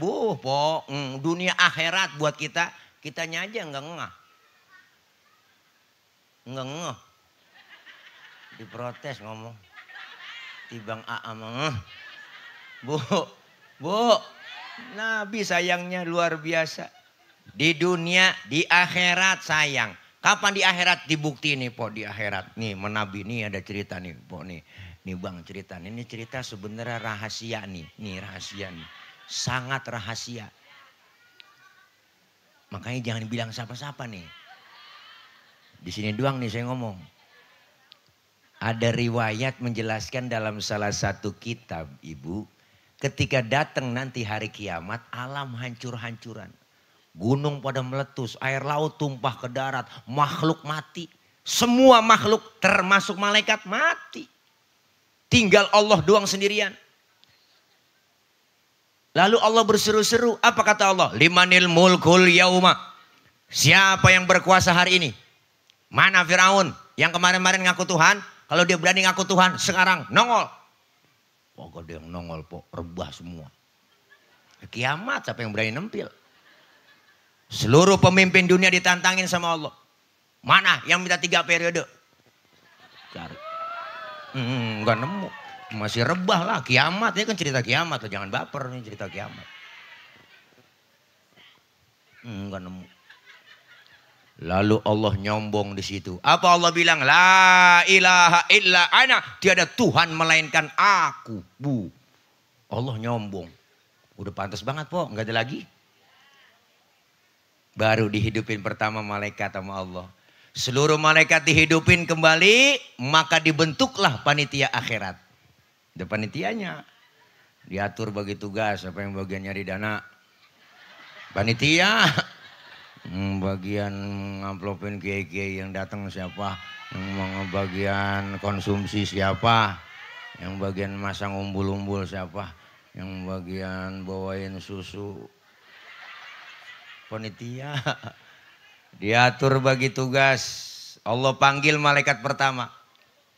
Speaker 1: dunia akhirat buat kita, kitanya aja nggak ngeh. Nggak ngeh. Diprotes ngomong. Tibang A bu, Nabi sayangnya luar biasa. Di dunia, di akhirat sayang. Kapan di akhirat? Dibukti nih po di akhirat. Nih menabi nih ada cerita nih po nih. Nih bang cerita nih. Ini cerita sebenarnya rahasia nih. Nih rahasia nih. Sangat rahasia. Makanya jangan bilang siapa-siapa nih. Di sini doang nih saya ngomong. Ada riwayat menjelaskan dalam salah satu kitab ibu. Ketika datang nanti hari kiamat, alam hancur-hancuran. Gunung pada meletus, air laut tumpah ke darat, makhluk mati. Semua makhluk termasuk malaikat mati. Tinggal Allah doang sendirian. Lalu Allah berseru-seru, apa kata Allah? Limanil mulkul yauma. Siapa yang berkuasa hari ini? Mana Firaun yang kemarin-kemarin ngaku Tuhan? Kalau dia berani ngaku Tuhan, sekarang nongol. Pokoknya dia yang nongol, rebah semua. Kiamat, siapa yang berani nempil? Seluruh pemimpin dunia ditantangin sama Allah. Mana yang minta 3 periode? Cari. Enggak nemu. Masih rebah lah, kiamat. Ini kan cerita kiamat, jangan baper nih cerita kiamat. Enggak nemu. Lalu Allah nyombong di situ. Apa Allah bilang? La ilaha illa ana. Tiada Tuhan melainkan aku. Bu. Allah nyombong. Udah pantas banget po. Nggak ada lagi. Baru dihidupin pertama malaikat sama Allah. Seluruh malaikat dihidupin kembali. Maka dibentuklah panitia akhirat. Ada panitianya. Diatur bagi tugas. Apa yang bagian nyari dana? Panitia. Bagian ngamplopin kiai-kiai yang datang siapa, yang bagian konsumsi siapa, yang bagian masang umbul-umbul siapa, yang bagian bawain susu, panitia. Diatur bagi tugas. Allah panggil malaikat pertama,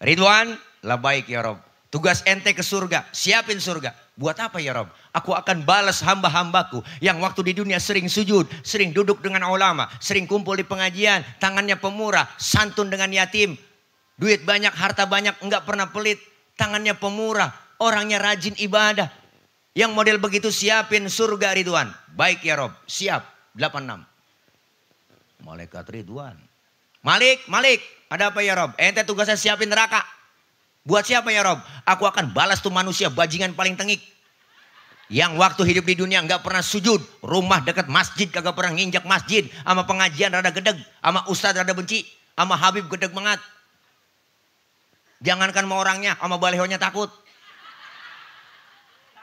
Speaker 1: Ridwan, labaik ya Rob. Tugas ente ke surga, siapin surga. Buat apa ya Rob? Aku akan balas hamba-hambaku yang waktu di dunia sering sujud, sering duduk dengan ulama, sering kumpul di pengajian, tangannya pemurah, santun dengan yatim, duit banyak, harta banyak, enggak pernah pelit, tangannya pemurah, orangnya rajin ibadah. Yang model begitu siapin surga Ridwan. Baik ya Rob, siap. 86. Malaikat Ridwan. Malik, ada apa ya Rob? Ente tugasnya siapin neraka. Buat siapa ya Rob? Aku akan balas tuh manusia bajingan paling tengik. Yang waktu hidup di dunia nggak pernah sujud. Rumah dekat masjid kagak pernah nginjak masjid. Sama pengajian rada gedeg. Sama ustadz rada benci. Sama Habib gedeg banget. Jangankan sama orangnya, sama balihonya takut.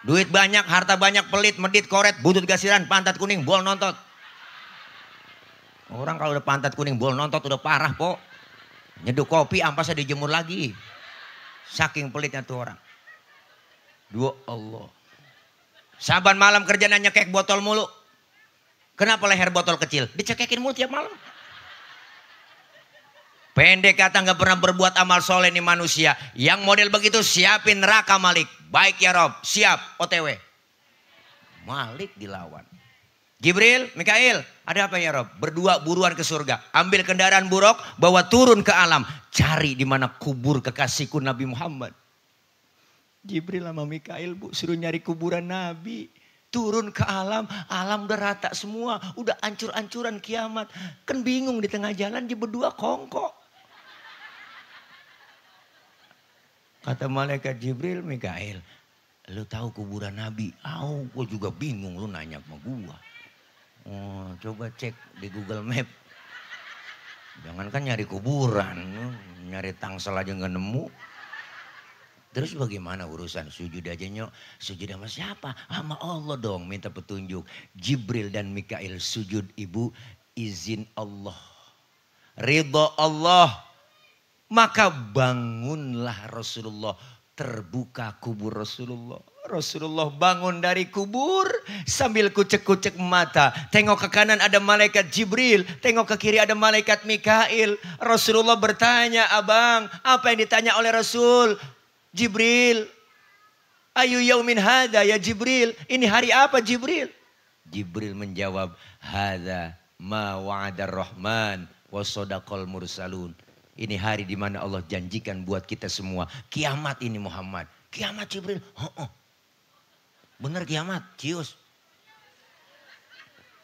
Speaker 1: Duit banyak, harta banyak, pelit, medit, koret, butut gasiran, pantat kuning, bol nontot. Orang kalau udah pantat kuning, bol nontot udah parah po. Nyeduh kopi, ampasnya dijemur lagi. Saking pelitnya tuh orang. Dua Allah. Saban malam kerjanya nyekek botol mulu. Kenapa leher botol kecil? Dicekekin mulu tiap malam. Pendek kata nggak pernah berbuat amal soleh nih manusia. Yang model begitu siapin neraka Malik. Baik ya Rob, siap OTW. Malik dilawan. Jibril, Mikail, ada apa ya Rob? Berdua buruan ke surga. Ambil kendaraan buruk, bawa turun ke alam. Cari di mana kubur kekasihku Nabi Muhammad. Jibril sama Mikail bu, suruh nyari kuburan Nabi. Turun ke alam udah rata semua. Udah ancur-ancuran kiamat. Kan bingung di tengah jalan dia berdua kongkok. Kata malaikat Jibril, Mikail, lu tahu kuburan Nabi? Gue juga bingung, lu nanya sama gua. Oh, coba cek di Google Map. Jangan kan nyari kuburan, nyari tangsel aja nggak nemu. Terus bagaimana urusan sujud aja nyok? Sujud sama siapa? Sama Allah dong, minta petunjuk. Jibril dan Mikail sujud ibu, izin Allah. Ridho Allah. Maka bangunlah Rasulullah. Terbuka kubur Rasulullah. Rasulullah bangun dari kubur sambil kucek-kucek mata. Tengok ke kanan ada malaikat Jibril. Tengok ke kiri ada malaikat Mikail. Rasulullah bertanya, abang, apa yang ditanya oleh Rasul? Jibril, ayu yaumin hadha ya Jibril. Ini hari apa Jibril? Jibril menjawab, hadha ma wa'adar rahman wa sadaqal mursalun. Ini hari di mana Allah janjikan buat kita semua. Kiamat ini Muhammad. Kiamat Jibril. Bener kiamat, cius.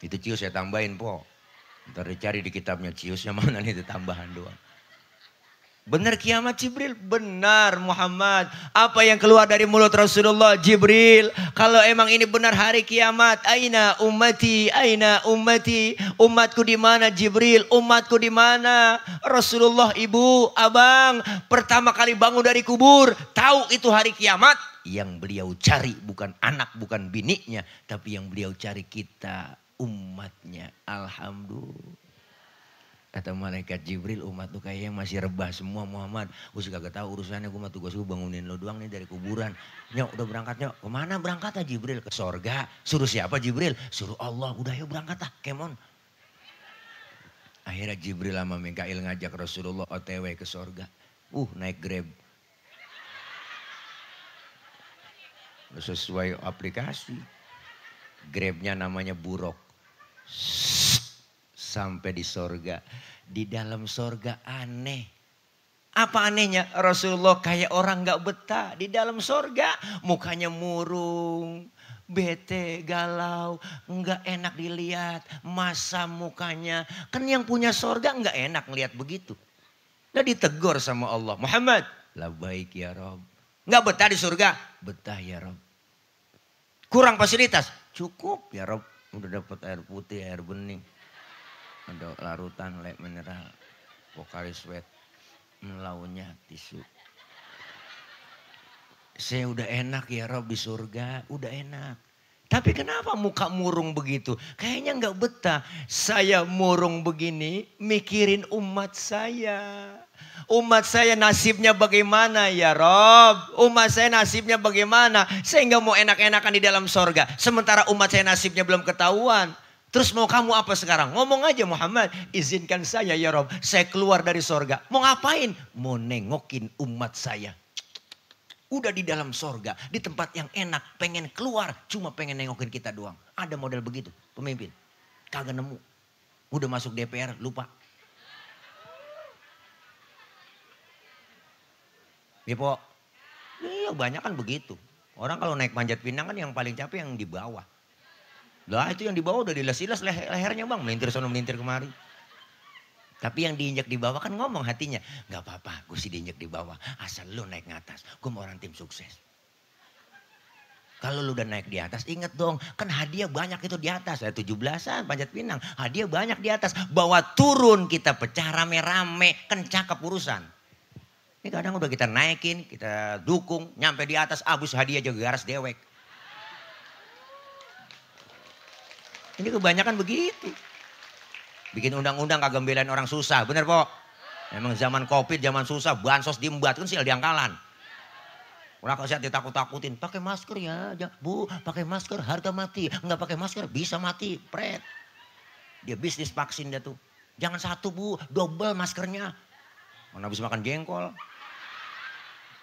Speaker 1: Itu cius saya tambahin po. Ntar dicari di kitabnya ciusnya mana nih, itu tambahan doang. Benar kiamat Jibril? Benar Muhammad. Apa yang keluar dari mulut Rasulullah? Jibril, kalau emang ini benar hari kiamat, aina ummati, aina ummati. Umatku di mana Jibril? Umatku di mana? Rasulullah, ibu, abang, pertama kali bangun dari kubur, tahu itu hari kiamat. Yang beliau cari bukan anak, bukan biniknya, tapi yang beliau cari kita, umatnya. Alhamdulillah. Kata malaikat Jibril, umat tuh kayaknya masih rebah semua Muhammad. Gue sih kagak tahu urusannya, gue mah tugas gue bangunin lo doang nih dari kuburan. Nyok udah berangkat nyok, kemana berangkat ah Jibril? Ke sorga. Suruh siapa Jibril? Suruh Allah. Udah yuk berangkat ah, kemon. Akhirnya Jibril sama Mikail ngajak Rasulullah OTW ke sorga. Naik Grab. Sesuai aplikasi. Grabnya namanya Buruk. Sampai di sorga. Di dalam sorga aneh. Apa anehnya? Rasulullah kayak orang gak betah di dalam sorga. Mukanya murung, bete, galau, gak enak dilihat. Masam mukanya. Kan yang punya sorga gak enak ngelihat begitu. Nah ditegur sama Allah. Muhammad, labbaik ya Rob. Gak betah di surga? Betah ya Rob. Kurang fasilitas? Cukup ya Rob. Udah dapat air putih, air bening. Ada larutan, lek mineral, Pocari Sweat, melaunya tisu. Saya udah enak ya Rob di surga, udah enak. Tapi kenapa muka murung begitu? Kayaknya nggak betah. Saya murung begini, mikirin umat saya. Umat saya nasibnya bagaimana ya Rob? Umat saya nasibnya bagaimana? Saya nggak mau enak-enakan di dalam sorga. Sementara umat saya nasibnya belum ketahuan. Terus mau kamu apa sekarang? Ngomong aja Muhammad, izinkan saya ya Rob. Saya keluar dari sorga. Mau ngapain? Mau nengokin umat saya. Udah di dalam sorga, di tempat yang enak. Pengen keluar, cuma pengen nengokin kita doang. Ada model begitu, pemimpin. Kagak nemu. Udah masuk DPR, lupa. Ya po. Iya banyak kan begitu. Orang kalau naik Manjat Pinang kan yang paling capek yang di bawah. Lah itu yang di bawah udah dilas-ilas lehernya bang. Melintir sono melintir kemari. Tapi yang diinjak di bawah kan ngomong hatinya. Gak apa-apa gue sih diinjak di bawah. Asal lu naik ke atas. Gue mau orang tim sukses. Kalau lu udah naik di atas inget dong. Kan hadiah banyak itu di atas. 17-an Panjat Pinang. Hadiah banyak di atas. Bawa turun kita pecah rame-rame. Kan cakep urusan. Ini kadang udah kita naikin. Kita dukung. Nyampe di atas abis hadiah juga garas dewek. Ini kebanyakan begitu. Bikin undang-undang kagak belain orang susah. Bener po? Emang zaman Covid, zaman susah. Bansos diembat kan sih diangkalan. Orang kalau saya ditakut-takutin. Pakai masker ya. Bu, pakai masker harga mati. Enggak pakai masker bisa mati. Pret. Dia bisnis vaksin dia tuh. Jangan satu bu, double maskernya. Mana habis makan jengkol.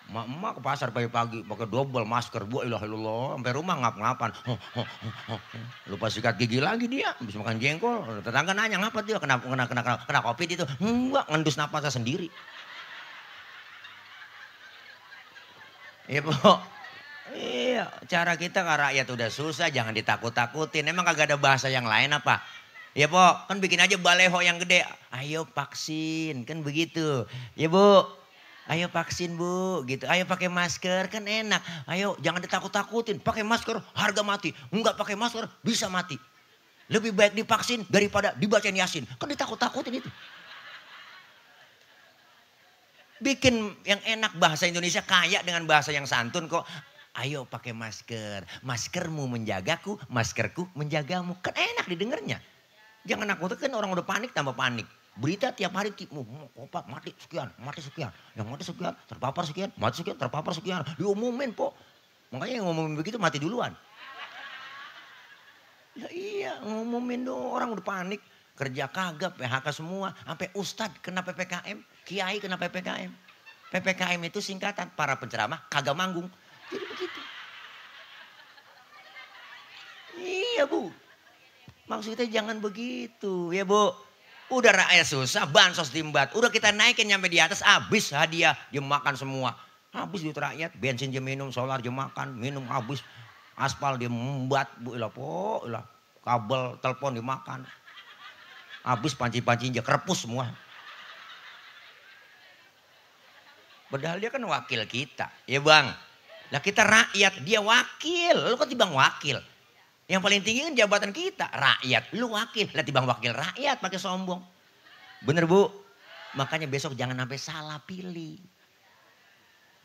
Speaker 1: Emak ke pasar pagi-pagi pakai double masker, bu ilah ilallah, sampai rumah ngap-ngapan. Lupa sikat gigi lagi dia, habis makan jengkol. Tetangga nanya ngapa dia, kena covid itu. Enggak, ngendus napasnya sendiri. Iya, Bu. Iya, cara kita ke rakyat udah susah, jangan ditakut-takutin. Emang kagak ada bahasa yang lain apa? Ya, Pok, kan bikin aja baleho yang gede. Ayo vaksin, kan begitu. Ya, Bu. Ayo vaksin, Bu, gitu. Ayo pakai masker, kan enak. Ayo jangan ditakut-takutin. Pakai masker harga mati. Enggak pakai masker bisa mati. Lebih baik divaksin daripada dibacain Yasin. Kan ditakut-takutin itu. Bikin yang enak bahasa Indonesia kaya dengan bahasa yang santun kok. Ayo pakai masker. Maskermu menjagaku, maskerku menjagamu. Kan enak didengarnya. Jangan nakutkan orang udah panik tambah panik. Berita tiap hari opak mati sekian, yang mati sekian, terpapar sekian, mati sekian, terpapar sekian. Diumumin, Po. Makanya yang ngomongin begitu mati duluan. Ya iya, ngumumin dong, orang udah panik. Kerja kagak, PHK semua. Sampai ustad kena PPKM, kiai kena PPKM. PPKM itu singkatan, para penceramah kagak manggung. Jadi begitu. Iya, Bu. Maksudnya jangan begitu, ya, Bu. Udah rakyat susah, bansos diembat. Udah kita naikin nyampe di atas, habis hadiah. Dia makan semua. Habis duit rakyat, bensin dia minum, solar dia makan, minum habis. Aspal dia membat, Bu ilah, Po, ilah. Kabel, telepon dimakan. Habis panci-panci dia kerepus semua. Padahal dia kan wakil kita, ya Bang. Lah kita rakyat, dia wakil. Lu kan timbang wakil. Yang paling tinggi kan jabatan kita, rakyat. Lu wakil, lah timbang wakil rakyat pakai sombong. Bener, Bu? Makanya besok jangan sampai salah pilih.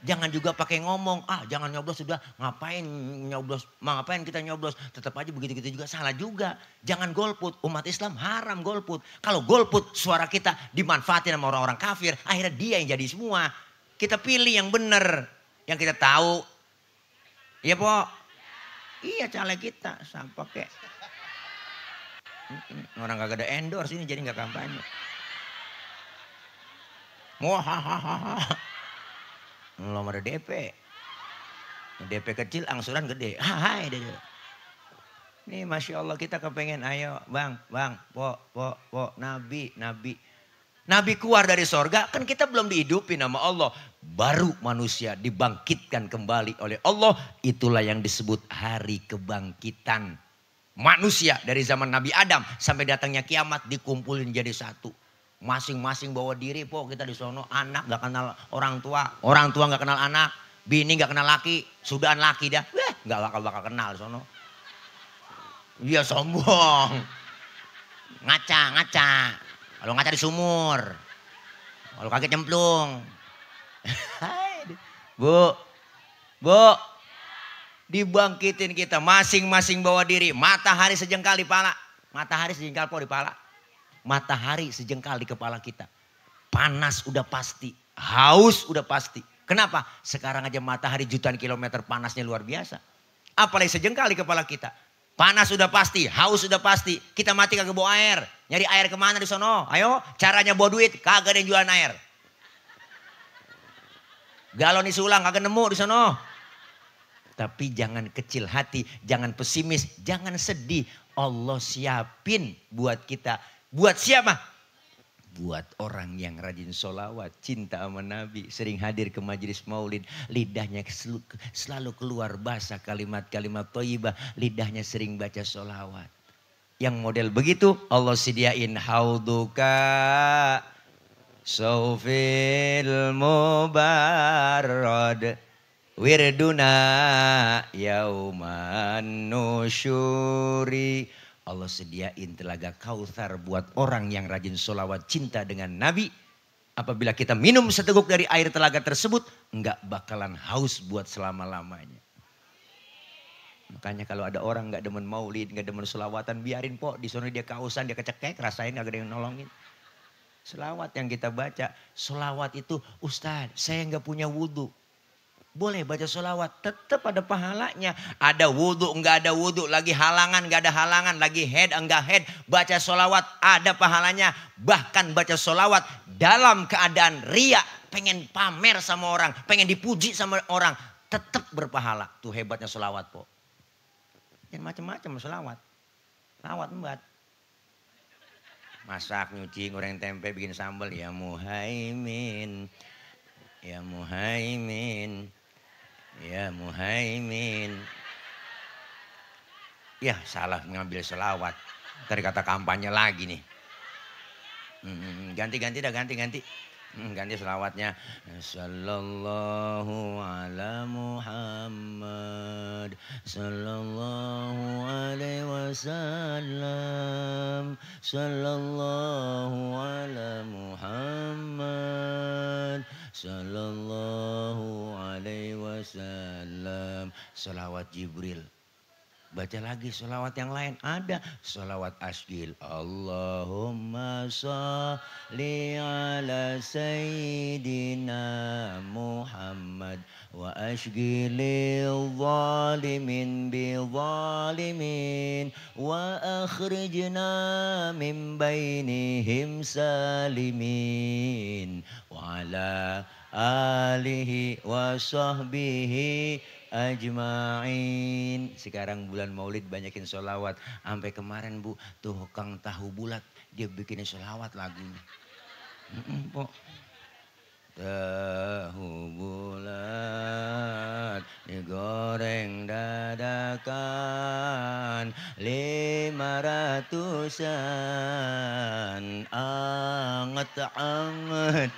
Speaker 1: Jangan juga pakai ngomong, jangan nyoblos sudah, ngapain nyoblos, ngapain kita nyoblos. Tetap aja begitu-gitu juga, salah juga. Jangan golput, umat Islam haram golput. Kalau golput suara kita dimanfaatin sama orang-orang kafir, akhirnya dia yang jadi semua. Kita pilih yang bener, yang kita tahu. Iya, Po? Iya, caleg kita sampai kayak orang kagak ada endorse ini jadi nggak kampanye. Hahaha. Belum ada DP. DP kecil, angsuran gede. Hai deh. Nih Masya Allah kita kepengen ayo bang, po, nabi. Nabi keluar dari sorga, kan kita belum dihidupin sama Allah. Baru manusia dibangkitkan kembali oleh Allah. Itulah yang disebut hari kebangkitan. Manusia dari zaman Nabi Adam sampai datangnya kiamat dikumpulin jadi satu. Masing-masing bawa diri, Po, kita di sono. Anak gak kenal orang tua gak kenal anak. Bini gak kenal laki, sudahan laki dah. Gak bakal kenal di sono. Dia sombong. Ngaca. Kalau ngaca di sumur. Kalau kaget nyemplung. Bu. Dibangkitin kita. Masing-masing bawa diri. Matahari sejengkal di pala. Matahari sejengkal Po di pala. Matahari sejengkal di kepala kita. Panas udah pasti. Haus udah pasti. Kenapa? Sekarang aja matahari jutaan kilometer panasnya luar biasa. Apalagi sejengkal di kepala kita. Panas sudah pasti, haus sudah pasti. Kita mati kagak bawa air. Nyari air kemana di sono? Ayo, caranya bawa duit. Kagak ada yang jualan air. Galon isi ulang kagak nemu di sono. Tapi jangan kecil hati, jangan pesimis, jangan sedih. Allah siapin buat kita. Buat siapa? Buat orang yang rajin sholawat, cinta sama Nabi, sering hadir ke majelis maulid, lidahnya selalu keluar basah kalimat-kalimat thayyibah, lidahnya sering baca sholawat. Yang model begitu Allah sediain hauduka saufil mubarrad wirduna yauman nusyuri. Allah sediain telaga Kautsar buat orang yang rajin sholawat cinta dengan Nabi. Apabila kita minum seteguk dari air telaga tersebut, enggak bakalan haus buat selama-lamanya. Makanya kalau ada orang enggak demen maulid, enggak demen sholawatan, biarin Po. Di sana dia kausan, dia kecekek, rasain enggak ada yang nolongin. Sholawat yang kita baca, sholawat itu, Ustaz saya enggak punya wudhu. Boleh baca sholawat, tetap ada pahalanya. Ada wudhu, enggak ada wudhu, lagi halangan, enggak ada halangan, lagi head, enggak head. Baca sholawat, ada pahalanya. Bahkan baca sholawat dalam keadaan riya, pengen pamer sama orang, pengen dipuji sama orang, tetap berpahala. Tuh hebatnya selawat, po. Jangan macam-macam selawat. Selawat embat. Masak, nyuci, goreng tempe, bikin sambal. Ya Muhaimin, ya Muhaimin, ya Muhaimin. Ya salah ngambil selawat. Tadi kata kampanye lagi nih. Ganti-ganti dah, ganti-ganti. Ganti selawatnya. Sallallahu ala Muhammad, sallallahu alaihi wasallam, sallallahu ala Muhammad, sallallahu alaihi wasallam. Selawat Jibril. Baca lagi selawat yang lain. Ada selawat asgil. Allahumma sholli ala Sayyidina Muhammad. Wa ashgilil zalimin bi zalimin. Wa akhrijna min bainihim salimin. Wa ala alihi wa sahbihi ajma'in. Sekarang bulan Maulid banyakin sholawat. Sampai kemarin Bu, tuh Kang Tahu Bulat dia bikin sholawat lagunya. Po. Tahu bulat digoreng dadakan 500-an anget-anget.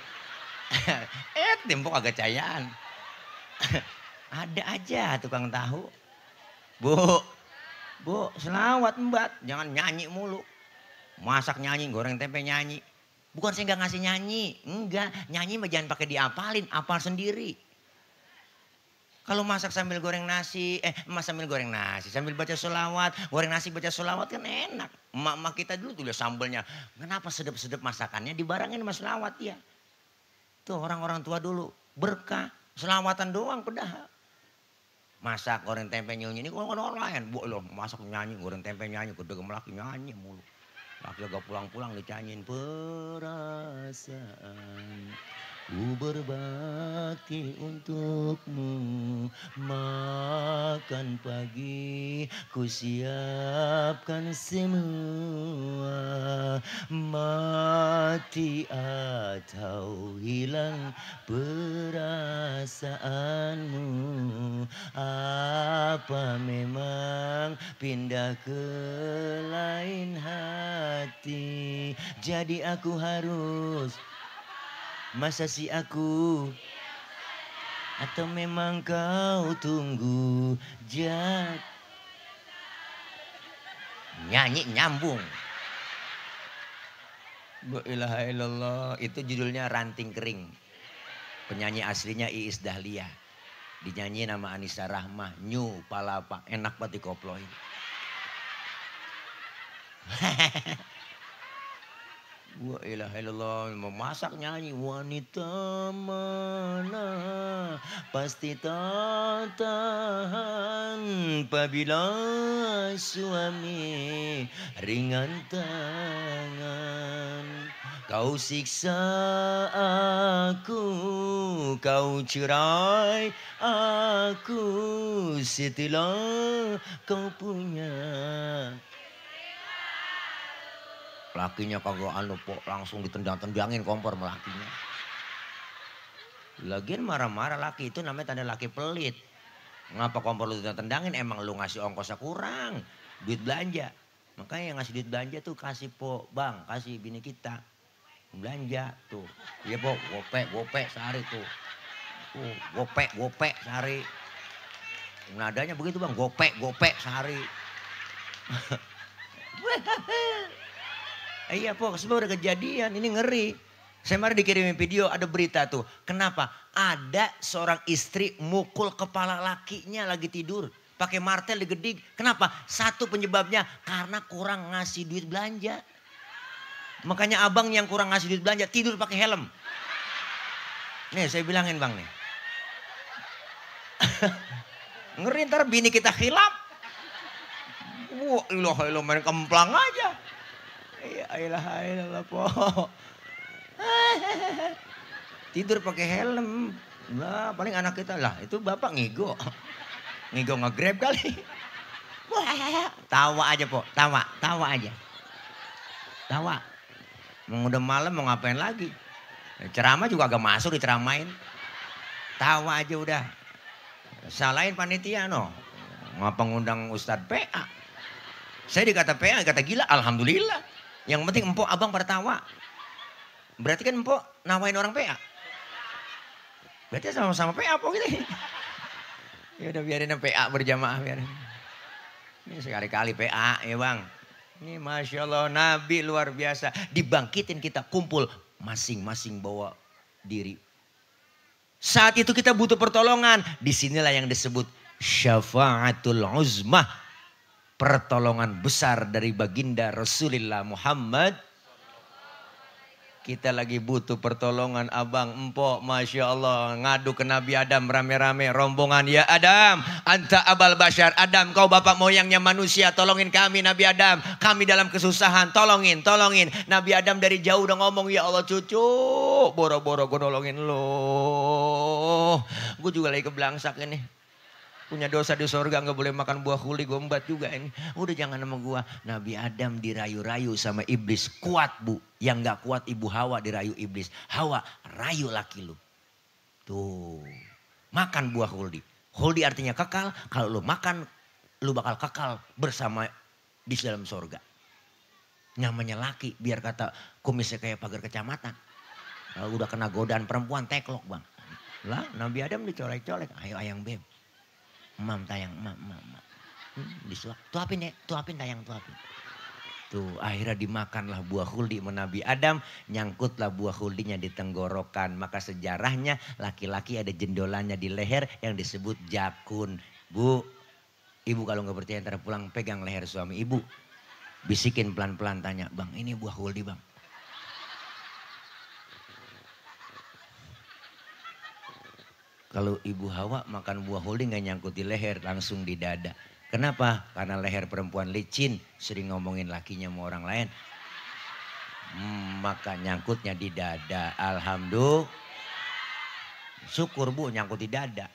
Speaker 1: Tempo agak cayaan. Ada aja tukang tahu. Bu, selawat mbak. Jangan nyanyi mulu. Masak nyanyi, goreng tempe nyanyi. Bukan saya nggak ngasih nyanyi. Enggak, nyanyi mah jangan pakai diapalin. Apal sendiri. Kalau masak sambil goreng nasi, sambil goreng nasi, sambil baca sholawat, goreng nasi baca sholawat kan enak. Emak-emak kita dulu tuh sambelnya. Kenapa sedep-sedep masakannya dibarengin sama sholawat ya. Tuh orang-orang tua dulu berkah. Selawatan doang pedahal. Masak goreng tempe nyanyi ini orang lain. Bu loh masak nyanyi goreng tempe nyanyi. Kedegem laki nyanyi mulu. Laki agak pulang-pulang dicanyiin. Perasaan ku berbakti untukmu. Makan pagi ku siapkan semua. Mati atau hilang perasaanmu. Apa memang pindah ke lain hati. Jadi aku harus masa si aku. Atau memang kau tunggu nyanyi nyambung. La ilaha illallah. Itu judulnya Ranting Kering. Penyanyi aslinya Iis Dahlia. Dinyanyi nama Anissa Rahmah. Nyu Palapa. Enak banget dikoploin. La ilaha illallah. Memasak nyanyi. Wanita mana pasti tak tahan apabila suami ringan tangan. Kau siksa aku, kau cerai aku setelah kau punya. Lakinya kagak po, langsung ditendang-tendangin kompor melakinya. Lagian marah-marah laki itu namanya tanda laki pelit. Ngapa kompor lu tendang-tendangin, emang lu ngasih ongkosnya kurang. Duit belanja. Makanya yang ngasih duit belanja tuh kasih po, bang kasih bini kita. Belanja tuh. Iya po, gope sehari tuh. Gope sehari. Nadanya begitu bang, gope sehari. Iya po, semua udah kejadian, ini ngeri. Saya kemarin dikirimin video, ada berita tuh. Kenapa? Ada seorang istri mukul kepala lakinya lagi tidur. Pakai martel digedik. Kenapa? Satu penyebabnya karena kurang ngasih duit belanja. Makanya abang yang kurang ngasih duit belanja tidur pakai helm. Nih saya bilangin bang nih. Ngeri ntar bini kita khilaf. Wah ilah main kemplang aja. Ya ilah po. Tidur pakai helm. Lah paling anak kita lah itu bapak ngigo. Ngigo nge-grab kali. Wah, tawa aja po, tawa aja. Tawa. Mau udah malam mau ngapain lagi? Ceramah juga agak masuk diceramain. Tawa aja udah. Salahin panitia no. Ngapa ngundang Ustadz PA? Saya dikata PA, kata gila, alhamdulillah. Yang penting empok abang pada tawa. Berarti kan empok nawain orang PA. Berarti sama-sama PA po gitu. Ya udah biarin PA berjamaah biarin. Ini sekali-kali PA ya bang. Ini Masya Allah Nabi luar biasa. Dibangkitin kita kumpul. Masing-masing bawa diri. Saat itu kita butuh pertolongan. Disinilah yang disebut syafaatul uzmah. Pertolongan besar dari baginda Rasulullah Muhammad. Kita lagi butuh pertolongan abang empok. Masya Allah ngadu ke Nabi Adam rame-rame rombongan. Ya Adam anta abal bashar. Adam kau bapak moyangnya manusia. Tolongin kami Nabi Adam. Kami dalam kesusahan. Tolongin. Nabi Adam dari jauh udah ngomong. Ya Allah cucu. Boro-boro gue nolongin lo. Gue juga lagi keblangsak ini. Punya dosa di sorga gak boleh makan buah kuli. Gombat juga ini. Udah jangan sama gua. Nabi Adam dirayu-rayu sama iblis. Kuat bu. Yang gak kuat ibu Hawa dirayu iblis. Hawa rayu laki lu. Tuh. Makan buah khuldi. Khuldi artinya kekal. Kalau lu makan. Lu bakal kekal bersama di dalam sorga. Namanya laki. Biar kata kumisnya kayak pagar kecamatan. Kalau udah kena godaan perempuan teklok bang. Lah Nabi Adam dicolek-colek. Ayo ayang beb. Mam tayang, mam. Disuap, tuapin tayang. Tuh akhirnya dimakanlah buah khuldi sama Nabi Adam. Nyangkutlah buah khuldinya di tenggorokan. Maka sejarahnya laki-laki ada jendolannya di leher yang disebut jakun. Bu, ibu kalau gak percaya ntar pulang pegang leher suami ibu. Bisikin pelan-pelan tanya, bang ini buah khuldi bang. Kalau ibu Hawa makan buah khuldi gak nyangkut di leher, langsung di dada. Kenapa? Karena leher perempuan licin, sering ngomongin lakinya sama orang lain. Maka nyangkutnya di dada. Alhamdulillah. Syukur bu nyangkut di dada.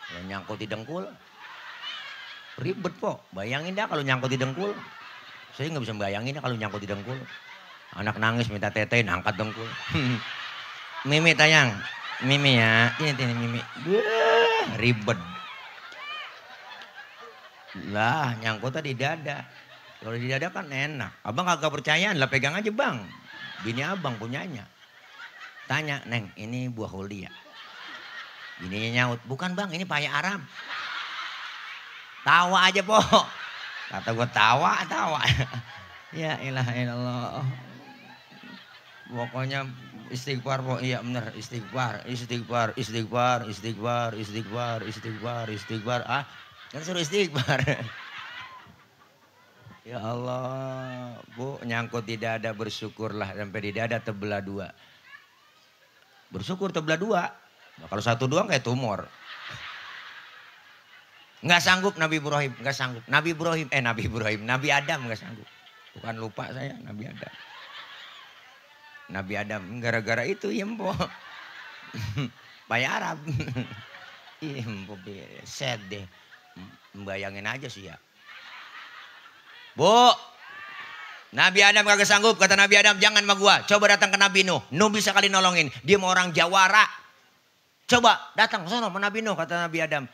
Speaker 1: Kalau nyangkut di dengkul, ribet po. Bayangin dah kalau nyangkut di dengkul. Saya gak bisa bayangin dah kalau nyangkut di dengkul. Anak nangis minta tetein, angkat dengkul. Mimi tayang. Mimi ya, ini Mimi. Ribet. Lah nyangkutnya di dada. Kalau di dada kan enak. Abang kagak percaya, lah pegang aja bang. Bini abang punyanya. Tanya, Neng ini buah khuldi ya? Bininya nyaut, bukan bang ini paya Arab. Tawa aja po. Kata gue tawa. Ya ilaha illallah. Pokoknya istighfar po, iya bener istighfar. Ah, kan suruh istighfar. Ya Allah, bu nyangkut di dada bersyukurlah sampai di dada terbelah dua. Bersyukur terbelah dua. Nah, kalau satu doang kayak tumor. Nggak sanggup Nabi Ibrahim, nggak sanggup. Nabi Adam nggak sanggup. Bukan lupa saya Nabi Adam. Nabi Adam gara-gara itu ya empo. Paya Arab. Iya empo sad deh. Bayangin aja sih ya. Bu. Nabi Adam kagak sanggup. Kata Nabi Adam jangan sama gua. Coba datang ke Nabi Nuh. Nuh bisa kali nolongin. Dia mau orang Jawara. Coba datang ke sana sama Nabi Nuh. Kata Nabi Adam.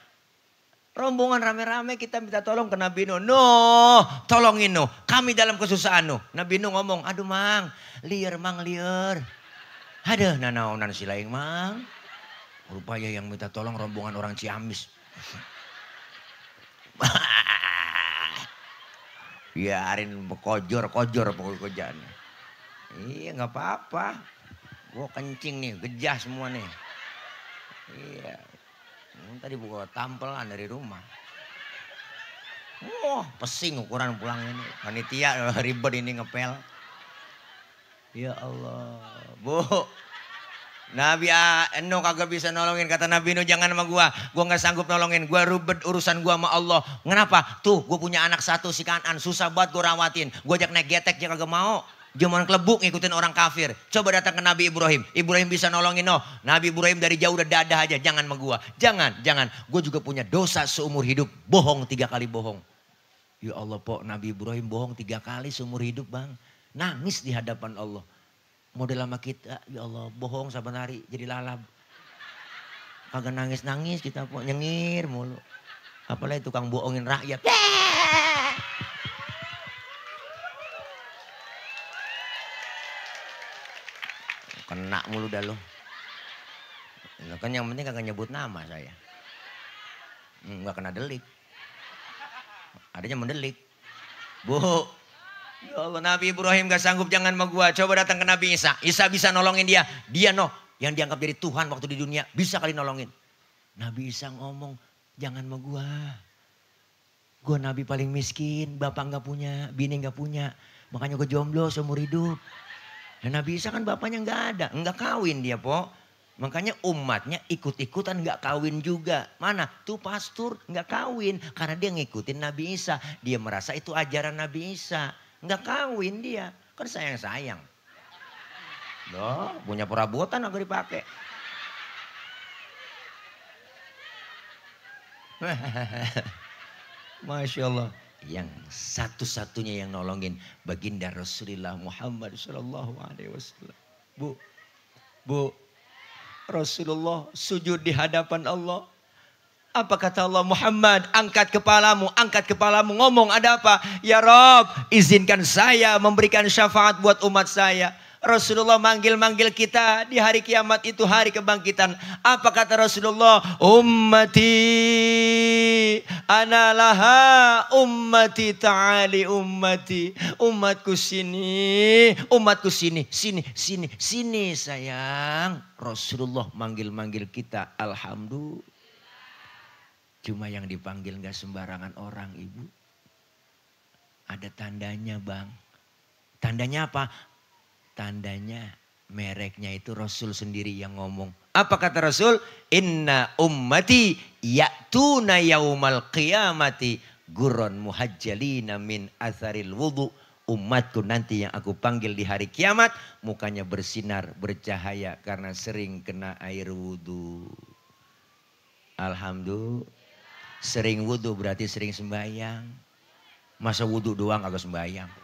Speaker 1: Rombongan rame-rame kita minta tolong ke Nabi Nuh. Nuh, tolongin Nuh. Kami dalam kesusahan Nuh. Nabi Nuh ngomong, aduh mang, liar. Aduh, nanaonan silaing mang. Rupanya yang minta tolong rombongan orang Ciamis. Biarin kojor pokoknya kerjaan. Iya gak apa-apa. Gue kencing nih, gejah semua nih. Iya. Tadi buka tampelan dari rumah. Pesing ukuran pulang ini. Panitia ribet ini ngepel. Ya Allah. Bu. Nabi Nuh kagak bisa nolongin. Kata Nabi Nuh jangan sama gua. Gua gak sanggup nolongin. Gua ribet urusan gua sama Allah. Kenapa? Tuh gua punya anak satu si Kanan. Susah banget gua rawatin. Gua ajak naik getek dia kagak mau. Zaman kelebuk ngikutin orang kafir. Coba datang ke Nabi Ibrahim. Ibrahim bisa nolongin. No. Nabi Ibrahim dari jauh udah dadah aja. Jangan sama gua. Jangan. Gue juga punya dosa seumur hidup. Bohong 3 kali bohong. Ya Allah pok, Nabi Ibrahim bohong 3 kali seumur hidup bang. Nangis di hadapan Allah. Model sama kita. Ya Allah bohong saban hari jadi lalab. Kagak nangis-nangis kita pok. Nyengir mulu. Apalagi tukang bohongin rakyat. Kena mulu dah lo. Kan yang penting kagak nyebut nama saya. Enggak kena delik. Adanya mendelik. Bu. Ya Allah Nabi Ibrahim gak sanggup jangan sama gua. Coba datang ke Nabi Isa. Isa bisa nolongin dia. Dia noh. Yang dianggap jadi Tuhan waktu di dunia. Bisa kali nolongin. Nabi Isa ngomong. Jangan sama gua. Gua Nabi paling miskin. Bapak gak punya. Bini gak punya. Makanya gua jomblo seumur hidup. Dan Nabi Isa kan bapaknya nggak ada, nggak kawin dia po. Makanya umatnya ikut-ikutan nggak kawin juga. Mana tuh pastor nggak kawin karena dia ngikutin Nabi Isa. Dia merasa itu ajaran Nabi Isa. Nggak kawin dia, kan sayang-sayang. Loh, punya perabotan agak dipakai. Masya Allah. Yang satu-satunya yang nolongin baginda Rasulullah Muhammad sallallahu alaihi wasallam. Bu, Rasulullah sujud di hadapan Allah. Apa kata Allah? Muhammad, angkat kepalamu, ngomong ada apa? Ya Rob, izinkan saya memberikan syafaat buat umat saya. Rasulullah manggil-manggil kita di hari kiamat itu hari kebangkitan. Apa kata Rasulullah? Ummati ana laha ummati ta'ali ummati. Umatku sini sayang. Rasulullah manggil-manggil kita. Alhamdulillah. Cuma yang dipanggil gak sembarangan orang ibu. Ada tandanya bang. Tandanya apa? Tandanya mereknya itu Rasul sendiri yang ngomong. Apa kata Rasul? Inna ummati ya'tuna yaumal qiyamati gurran muhajjalina min atharil wudu. Umatku nanti yang aku panggil di hari kiamat mukanya bersinar, bercahaya karena sering kena air wudu. Alhamdulillah. Sering wudu berarti sering sembahyang. Masa wudu doang agak sembahyang.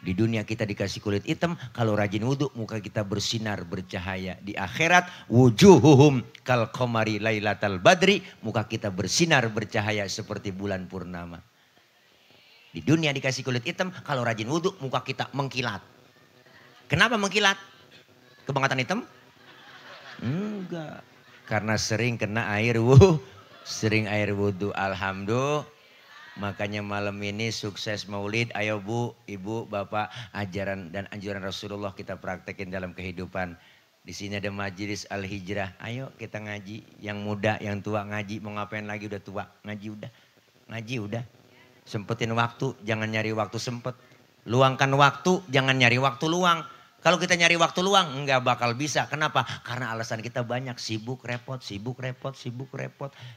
Speaker 1: Di dunia kita dikasih kulit hitam, kalau rajin wudhu muka kita bersinar, bercahaya. Di akhirat wujuhuhum kal qamari lailatal badri, muka kita bersinar, bercahaya seperti bulan purnama. Di dunia dikasih kulit hitam, kalau rajin wudhu muka kita mengkilat. Kenapa mengkilat? Kebangatan hitam? Enggak. Karena sering kena air wudhu. Alhamdulillah. Makanya malam ini sukses maulid. Ayo bu, ibu, bapak, ajaran dan anjuran Rasulullah kita praktekin dalam kehidupan. Di sini ada majelis Al-Hijrah. Ayo kita ngaji. Yang muda, yang tua ngaji. Mau ngapain lagi udah tua. Ngaji udah. Sempetin waktu, jangan nyari waktu sempet. Luangkan waktu, jangan nyari waktu luang. Kalau kita nyari waktu luang, nggak bakal bisa. Kenapa? Karena alasan kita banyak. Sibuk, repot.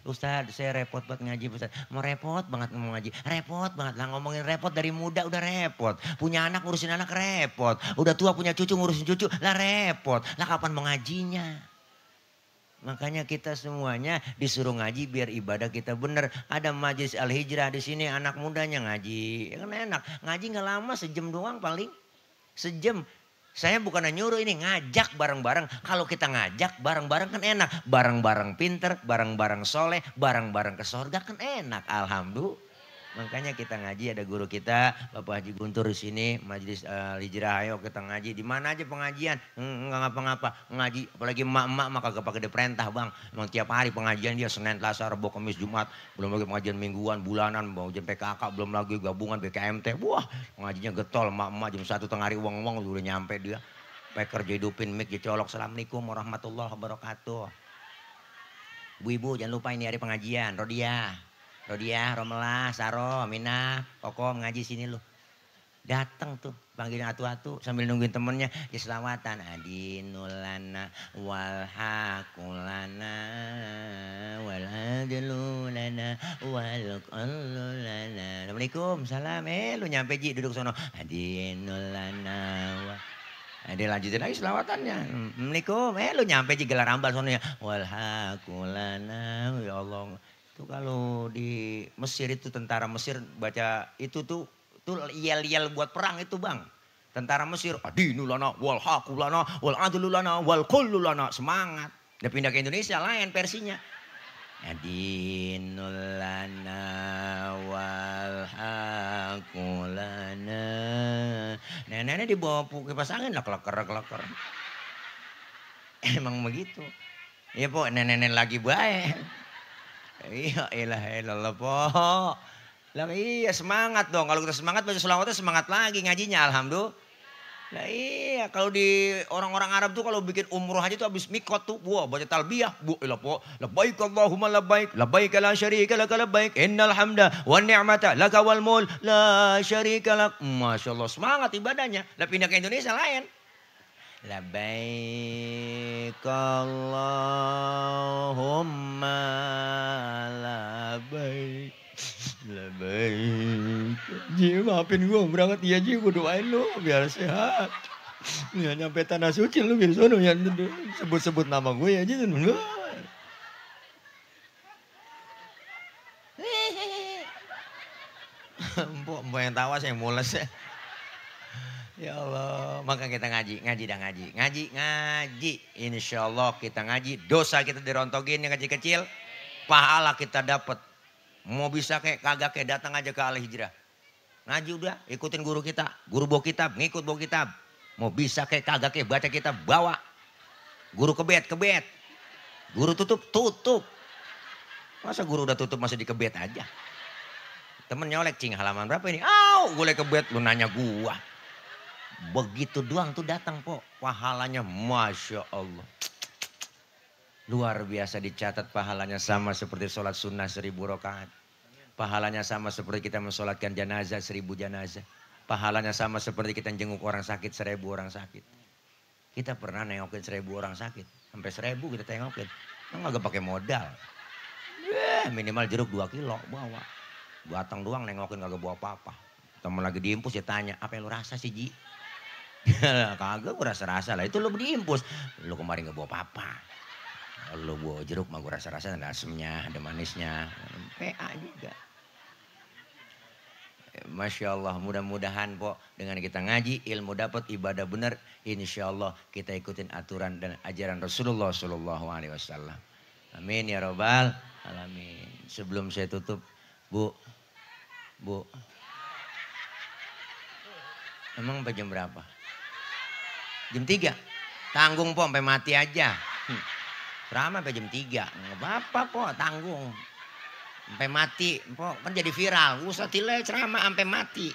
Speaker 1: Ustaz, saya repot banget ngaji. Ustaz. Mau repot banget ngomong ngaji. Repot banget lah ngomongin repot dari muda udah repot. Punya anak ngurusin anak repot. Udah tua punya cucu ngurusin cucu lah repot. Lah kapan mau ngajinya? Makanya kita semuanya disuruh ngaji biar ibadah kita bener. Ada majelis Al-Hijrah di sini anak mudanya ngaji. Kan enak. Ngaji nggak lama, sejam doang paling. Sejam. Saya bukan nyuruh ini, ngajak bareng-bareng. Kalau kita ngajak bareng-bareng kan enak. Bareng-bareng pinter, bareng-bareng soleh, bareng-bareng ke sorga kan enak. Alhamdulillah. Makanya kita ngaji, ada guru kita Bapak Haji Guntur di sini, majelis Al-Hijrah. Ayo kita ngaji. Di mana aja pengajian? Enggak ngapa-ngapa. Ngaji, apalagi emak-emak maka gak pakai diperintah bang. Emang tiap hari pengajian dia Senin, Selasa, Rabu, Kamis, Jumat. Belum lagi pengajian mingguan, bulanan, pengajian PKK, belum lagi gabungan BKMT. Wah, pengajiannya getol. Emak-emak jam 1 tengah hari uang-uang udah nyampe dia. Peker hidupin mic dicolok. Assalamualaikum warahmatullahi wabarakatuh. Bu-ibu jangan lupa ini hari pengajian. Rodia, Romelah, Saro, Aminah, Koko ngaji sini lu. Datang tuh, panggilin atu-atu sambil nungguin temennya. Ya selawatan. Adinulana walhakulana waladululana lana wal kullu lana. Assalamualaikum, salam. Lu nyampe Ji duduk sono. Adinul lana wa. Dia lanjutin lagi selawatannya. Assalamualaikum, lu nyampe Ji gelar ambal sono ya. Wal hakulana, ya Allah. Itu kalau di Mesir itu tentara Mesir baca itu tuh yel-yel buat perang itu bang. Tentara Mesir, adinulana wal hakulana wal adlulana wal kullulana. Semangat. Udah pindah ke Indonesia lain versinya. Adinulana wal hakulana. Nenek-nenek dibawa kipas angin lah kelakar. Emang begitu. Iya po, nenek-nenek lagi baik. Iya ilah po. Lah iya semangat dong. Kalau kita semangat baca selawatnya semangat lagi ngajinya alhamdulillah. Lah iya kalau di orang-orang Arab tuh kalau bikin umroh aja tuh habis mikot tuh. Wah baca talbiyah. Bu ilah po. Labbaik Allahumma labbaik. Labbaik la syarika laka labbaik. Innal hamda wan ni'mata laka wal mul. La syarika lak. Masya Allah semangat ibadahnya. Lah pindah ke Indonesia lain. Labbaik Allahumma labbaik. Labbaik. Ji maafin gue berangkat ya Ji, gue doain lu biar sehat. Ya nyampe tanah suci lu biar sono ya sebut-sebut nama gue ya Ji. Mbok yang tawa saya mules ya. Ya Allah, maka kita ngaji. Insya Allah kita ngaji, dosa kita dirontokin yang kecil-kecil, pahala kita dapat. Mau bisa kayak kagak kayak datang aja ke Al Hijrah. Ngaji udah, ikutin guru kita, guru bawa kitab, ngikut bawa kitab. Mau bisa kayak kagak kayak baca kitab, bawa. Guru kebet. Guru tutup. Masa guru udah tutup masih dikebet aja. Temen nyolek, cing halaman berapa ini? Gue kebet, lu nanya gua. Begitu doang tuh datang po, pahalanya Masya Allah. Luar biasa dicatat pahalanya sama seperti sholat sunnah 1000 rakaat. Pahalanya sama seperti kita mensolatkan jenazah 1000 jenazah. Pahalanya sama seperti kita jenguk orang sakit 1000 orang sakit. Kita pernah nengokin 1000 orang sakit. Sampai 1000 kita tengokin. Nggak pakai modal. Minimal jeruk 2 kilo bawa. Batang doang nengokin kagak bawa apa-apa. Temen lagi diimpus dia tanya, apa yang lu rasa sih Ji? Kagak gue rasa-rasa lah. Itu lu diimpus. Lu kemarin gak bawa apa-apa. Lu bawa jeruk mah gue rasa-rasa ada asemnya, ada manisnya. PA juga. Masya Allah, mudah-mudahan po dengan kita ngaji, ilmu dapat, ibadah benar, insya Allah kita ikutin aturan dan ajaran Rasulullah Sallallahu Alaihi Wasallam. Amin ya robbal alamin. Sebelum saya tutup, Bu, emang sampai jam berapa? Jam 3. Tanggung po sampai mati aja. Ceramah sampai jam 3. Enggak apa-apa po, tanggung. Sampai mati, po kan jadi viral. Ustadz Tile ceramah sampai mati.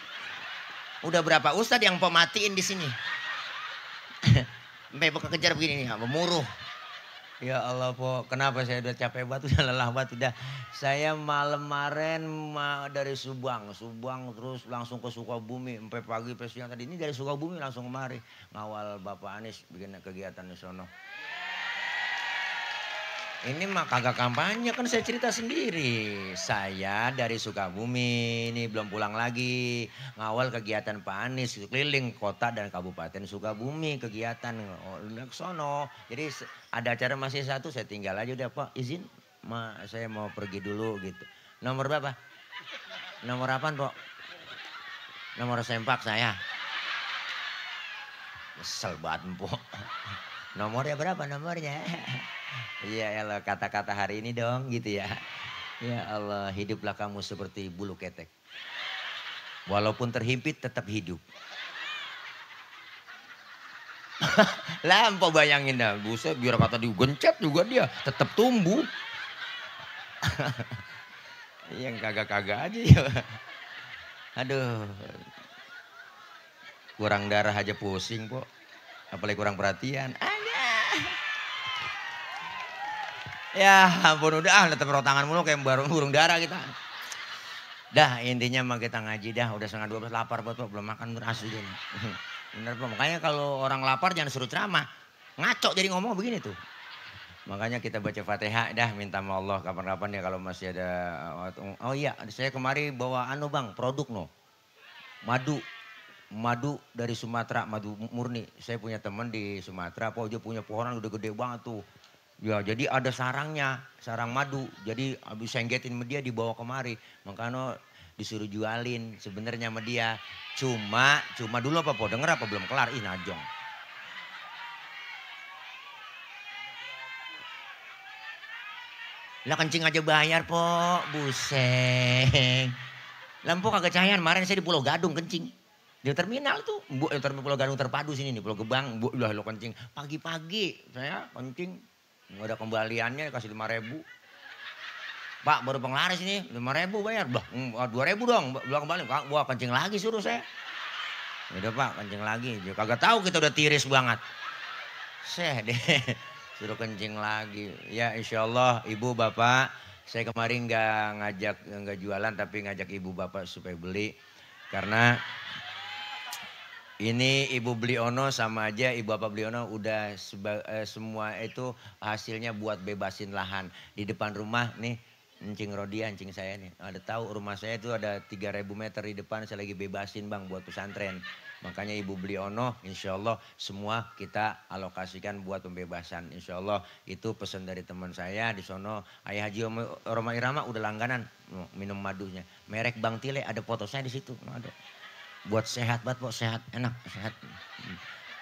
Speaker 1: Udah berapa ustadz yang po matiin di sini? Sampai buka kejar begini nih, memuruh. Ya Allah po, kenapa saya udah capek banget, udah lelah banget, udah. Saya malam kemarin dari Subang terus langsung ke Sukabumi, sampai pagi sampai siang tadi. Ini dari Sukabumi langsung kemari, ngawal Bapak Anies bikin kegiatan di sono. Ini mah kagak kampanye, kan saya cerita sendiri. Saya dari Sukabumi, ini belum pulang lagi. Ngawal kegiatan Pak Anies, keliling kota dan kabupaten Sukabumi kegiatan ke sono. Jadi ada acara masih satu, saya tinggal aja udah Pak, izin. Saya mau pergi dulu gitu. Nomor berapa? Nomor apaan Pak? Nomor sempak saya. Kesel banget Pak. Nomornya berapa nomornya? Iya Allah, kata-kata hari ini dong gitu ya. Ya Allah, hiduplah kamu seperti bulu ketek. Walaupun terhimpit tetap hidup. Lah empok bayangin dah, buset biar kata digencet juga dia tetap tumbuh. Yang kagak-kagak aja ya. Aduh. Kurang darah aja pusing, Pok. Apalagi kurang perhatian. Ya ampun udah tetap rotangan mulu kayak burung dara kita. Dah intinya mah kita ngaji dah. Udah 11:30 lapar buat Pak. Belum makan asli ini. Bener Pak. Makanya kalau orang lapar jangan suruh ceramah. Ngaco jadi ngomong begini tuh. Makanya kita baca Fatihah dah, minta sama Allah kapan-kapan ya kalau masih ada. Oh iya, saya kemari bawa bang, produk no. Madu. Madu dari Sumatera, madu murni. Saya punya teman di Sumatera, dia punya pohonan udah gede banget tuh. Ya jadi ada sarangnya, sarang madu. Jadi habis senggetin sama dia dibawa kemari. Makanya disuruh jualin sebenarnya sama dia. Cuma dulu apa po, denger apa belum kelar? Ih najong. Lah kencing aja bayar po, buseng. Lampu kagak cahayaan, kemarin saya di Pulau Gadung kencing. Di terminal tuh, terminal Pulau Gadung terpadu sini nih, Pulau Gebang. Lah lo kencing. Pagi-pagi saya kencing. Nggak ada kembaliannya, kasih 5.000. Pak baru penglaris ini, 5.000 bayar. Bah, 2.000 dong, belum kembali. Wah kencing lagi suruh saya. Udah Pak, kencing lagi. Dia kagak tahu kita udah tiris banget. Saya deh, suruh kencing lagi. Ya insya Allah ibu bapak, saya kemarin nggak jualan tapi ngajak ibu bapak supaya beli. Karena ini Ibu Bliono sama aja Ibu Bapak Bliono udah semua itu hasilnya buat bebasin lahan. Di depan rumah nih encing Rodia, encing saya nih. Ada tahu rumah saya itu ada 3.000 meter di depan saya lagi bebasin bang buat pesantren. Makanya Ibu Bliono insya Allah semua kita alokasikan buat pembebasan. Insya Allah itu pesan dari teman saya di sono. Ayah Haji Roma Irama udah langganan minum madunya. Merek Bang Tile ada foto saya di situ. Ada. Buat sehat banget, sehat, enak, sehat.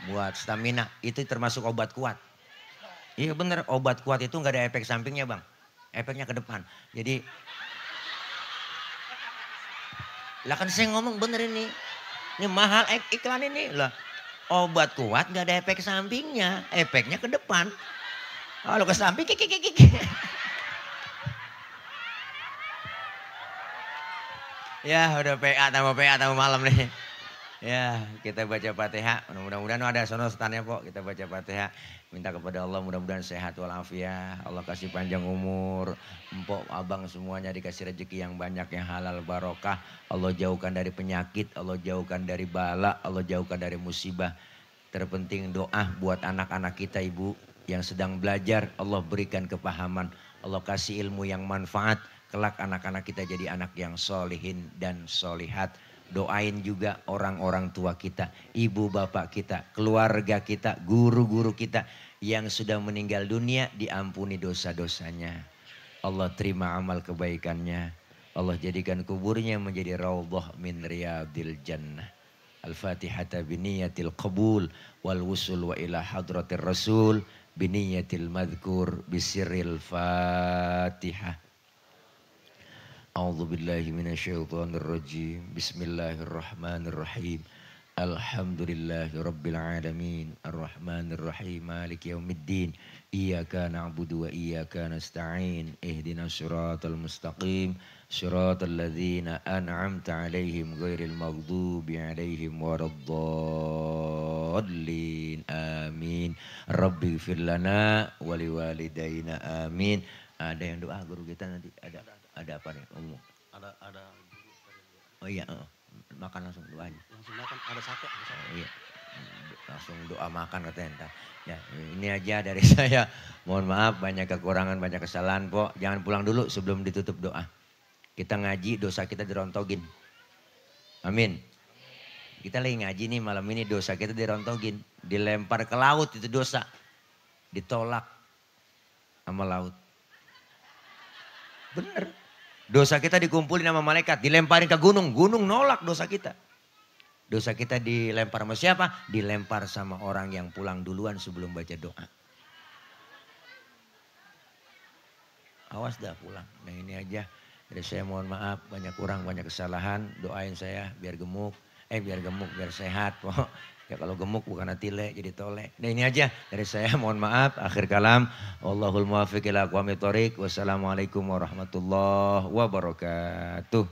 Speaker 1: Buat stamina, itu termasuk obat kuat. Iya bener, obat kuat itu nggak ada efek sampingnya bang. Efeknya ke depan. Jadi, lah kan saya ngomong bener ini. Ini mahal iklan ini. Lah, obat kuat nggak ada efek sampingnya. Efeknya ke depan. Kalau ke samping, Ya udah PA tambah malam nih. Ya kita baca Fatihah. Mudah-mudahan ada sono setannya Pok. Kita baca Fatihah. Minta kepada Allah mudah-mudahan sehat walafiat. Allah kasih panjang umur. Empok abang semuanya dikasih rezeki yang banyak yang halal barokah. Allah jauhkan dari penyakit. Allah jauhkan dari bala. Allah jauhkan dari musibah. Terpenting doa buat anak-anak kita ibu. Yang sedang belajar Allah berikan kepahaman. Allah kasih ilmu yang manfaat. Kelak anak-anak kita jadi anak yang solihin dan solihat. Doain juga orang-orang tua kita, ibu bapak kita, keluarga kita, guru-guru kita yang sudah meninggal dunia diampuni dosa-dosanya. Allah terima amal kebaikannya. Allah jadikan kuburnya menjadi raudhah min riyadil jannah. Al-Fatihata biniyatil qabul wal wusul wa ila hadratir rasul biniyatil madhkur bisirril Fatihah. A'udzu billahi minasyaitonir rajim. Bismillahirrahmanirrahim. Alhamdulillahi rabbil alamin. Arrahmanir rahim. Maliki yaumiddin. Iyyaka na'budu wa iyyaka nasta'in. Ihdinas siratal mustaqim. Siratal ladzina an'amta 'alaihim ghairil maghdubi 'alaihim waraddallin. Amin. Rabbighfir lana wa liwalidayna. Amin. Ada yang doa guru kita nanti ada apa nih umum?
Speaker 2: Ada.
Speaker 1: Oh iya, makan langsung doa aja.
Speaker 2: Langsung makan, ada sate.
Speaker 1: Oh, iya, langsung doa makan katanya entar. Ya ini aja dari saya. Mohon maaf banyak kekurangan, banyak kesalahan Pok. Jangan pulang dulu sebelum ditutup doa. Kita ngaji dosa kita dirontogin. Amin. Kita lagi ngaji nih malam ini dosa kita dirontogin. Dilempar ke laut itu dosa. Ditolak sama laut. Bener. Dosa kita dikumpulin sama malaikat. Dilemparin ke gunung. Gunung nolak dosa kita. Dosa kita dilempar sama siapa? Dilempar sama orang yang pulang duluan sebelum baca doa. Awas dah pulang. Nah ini aja. Jadi saya mohon maaf. Banyak kurang, banyak kesalahan. Doain saya biar gemuk. Biar sehat. Ya kalau gemuk bukan tile jadi tolek. Nah ini aja dari saya, mohon maaf. Akhir kalam. Wallahul muwaffiq ila aqwamit thoriq. Wassalamualaikum warahmatullahi wabarakatuh.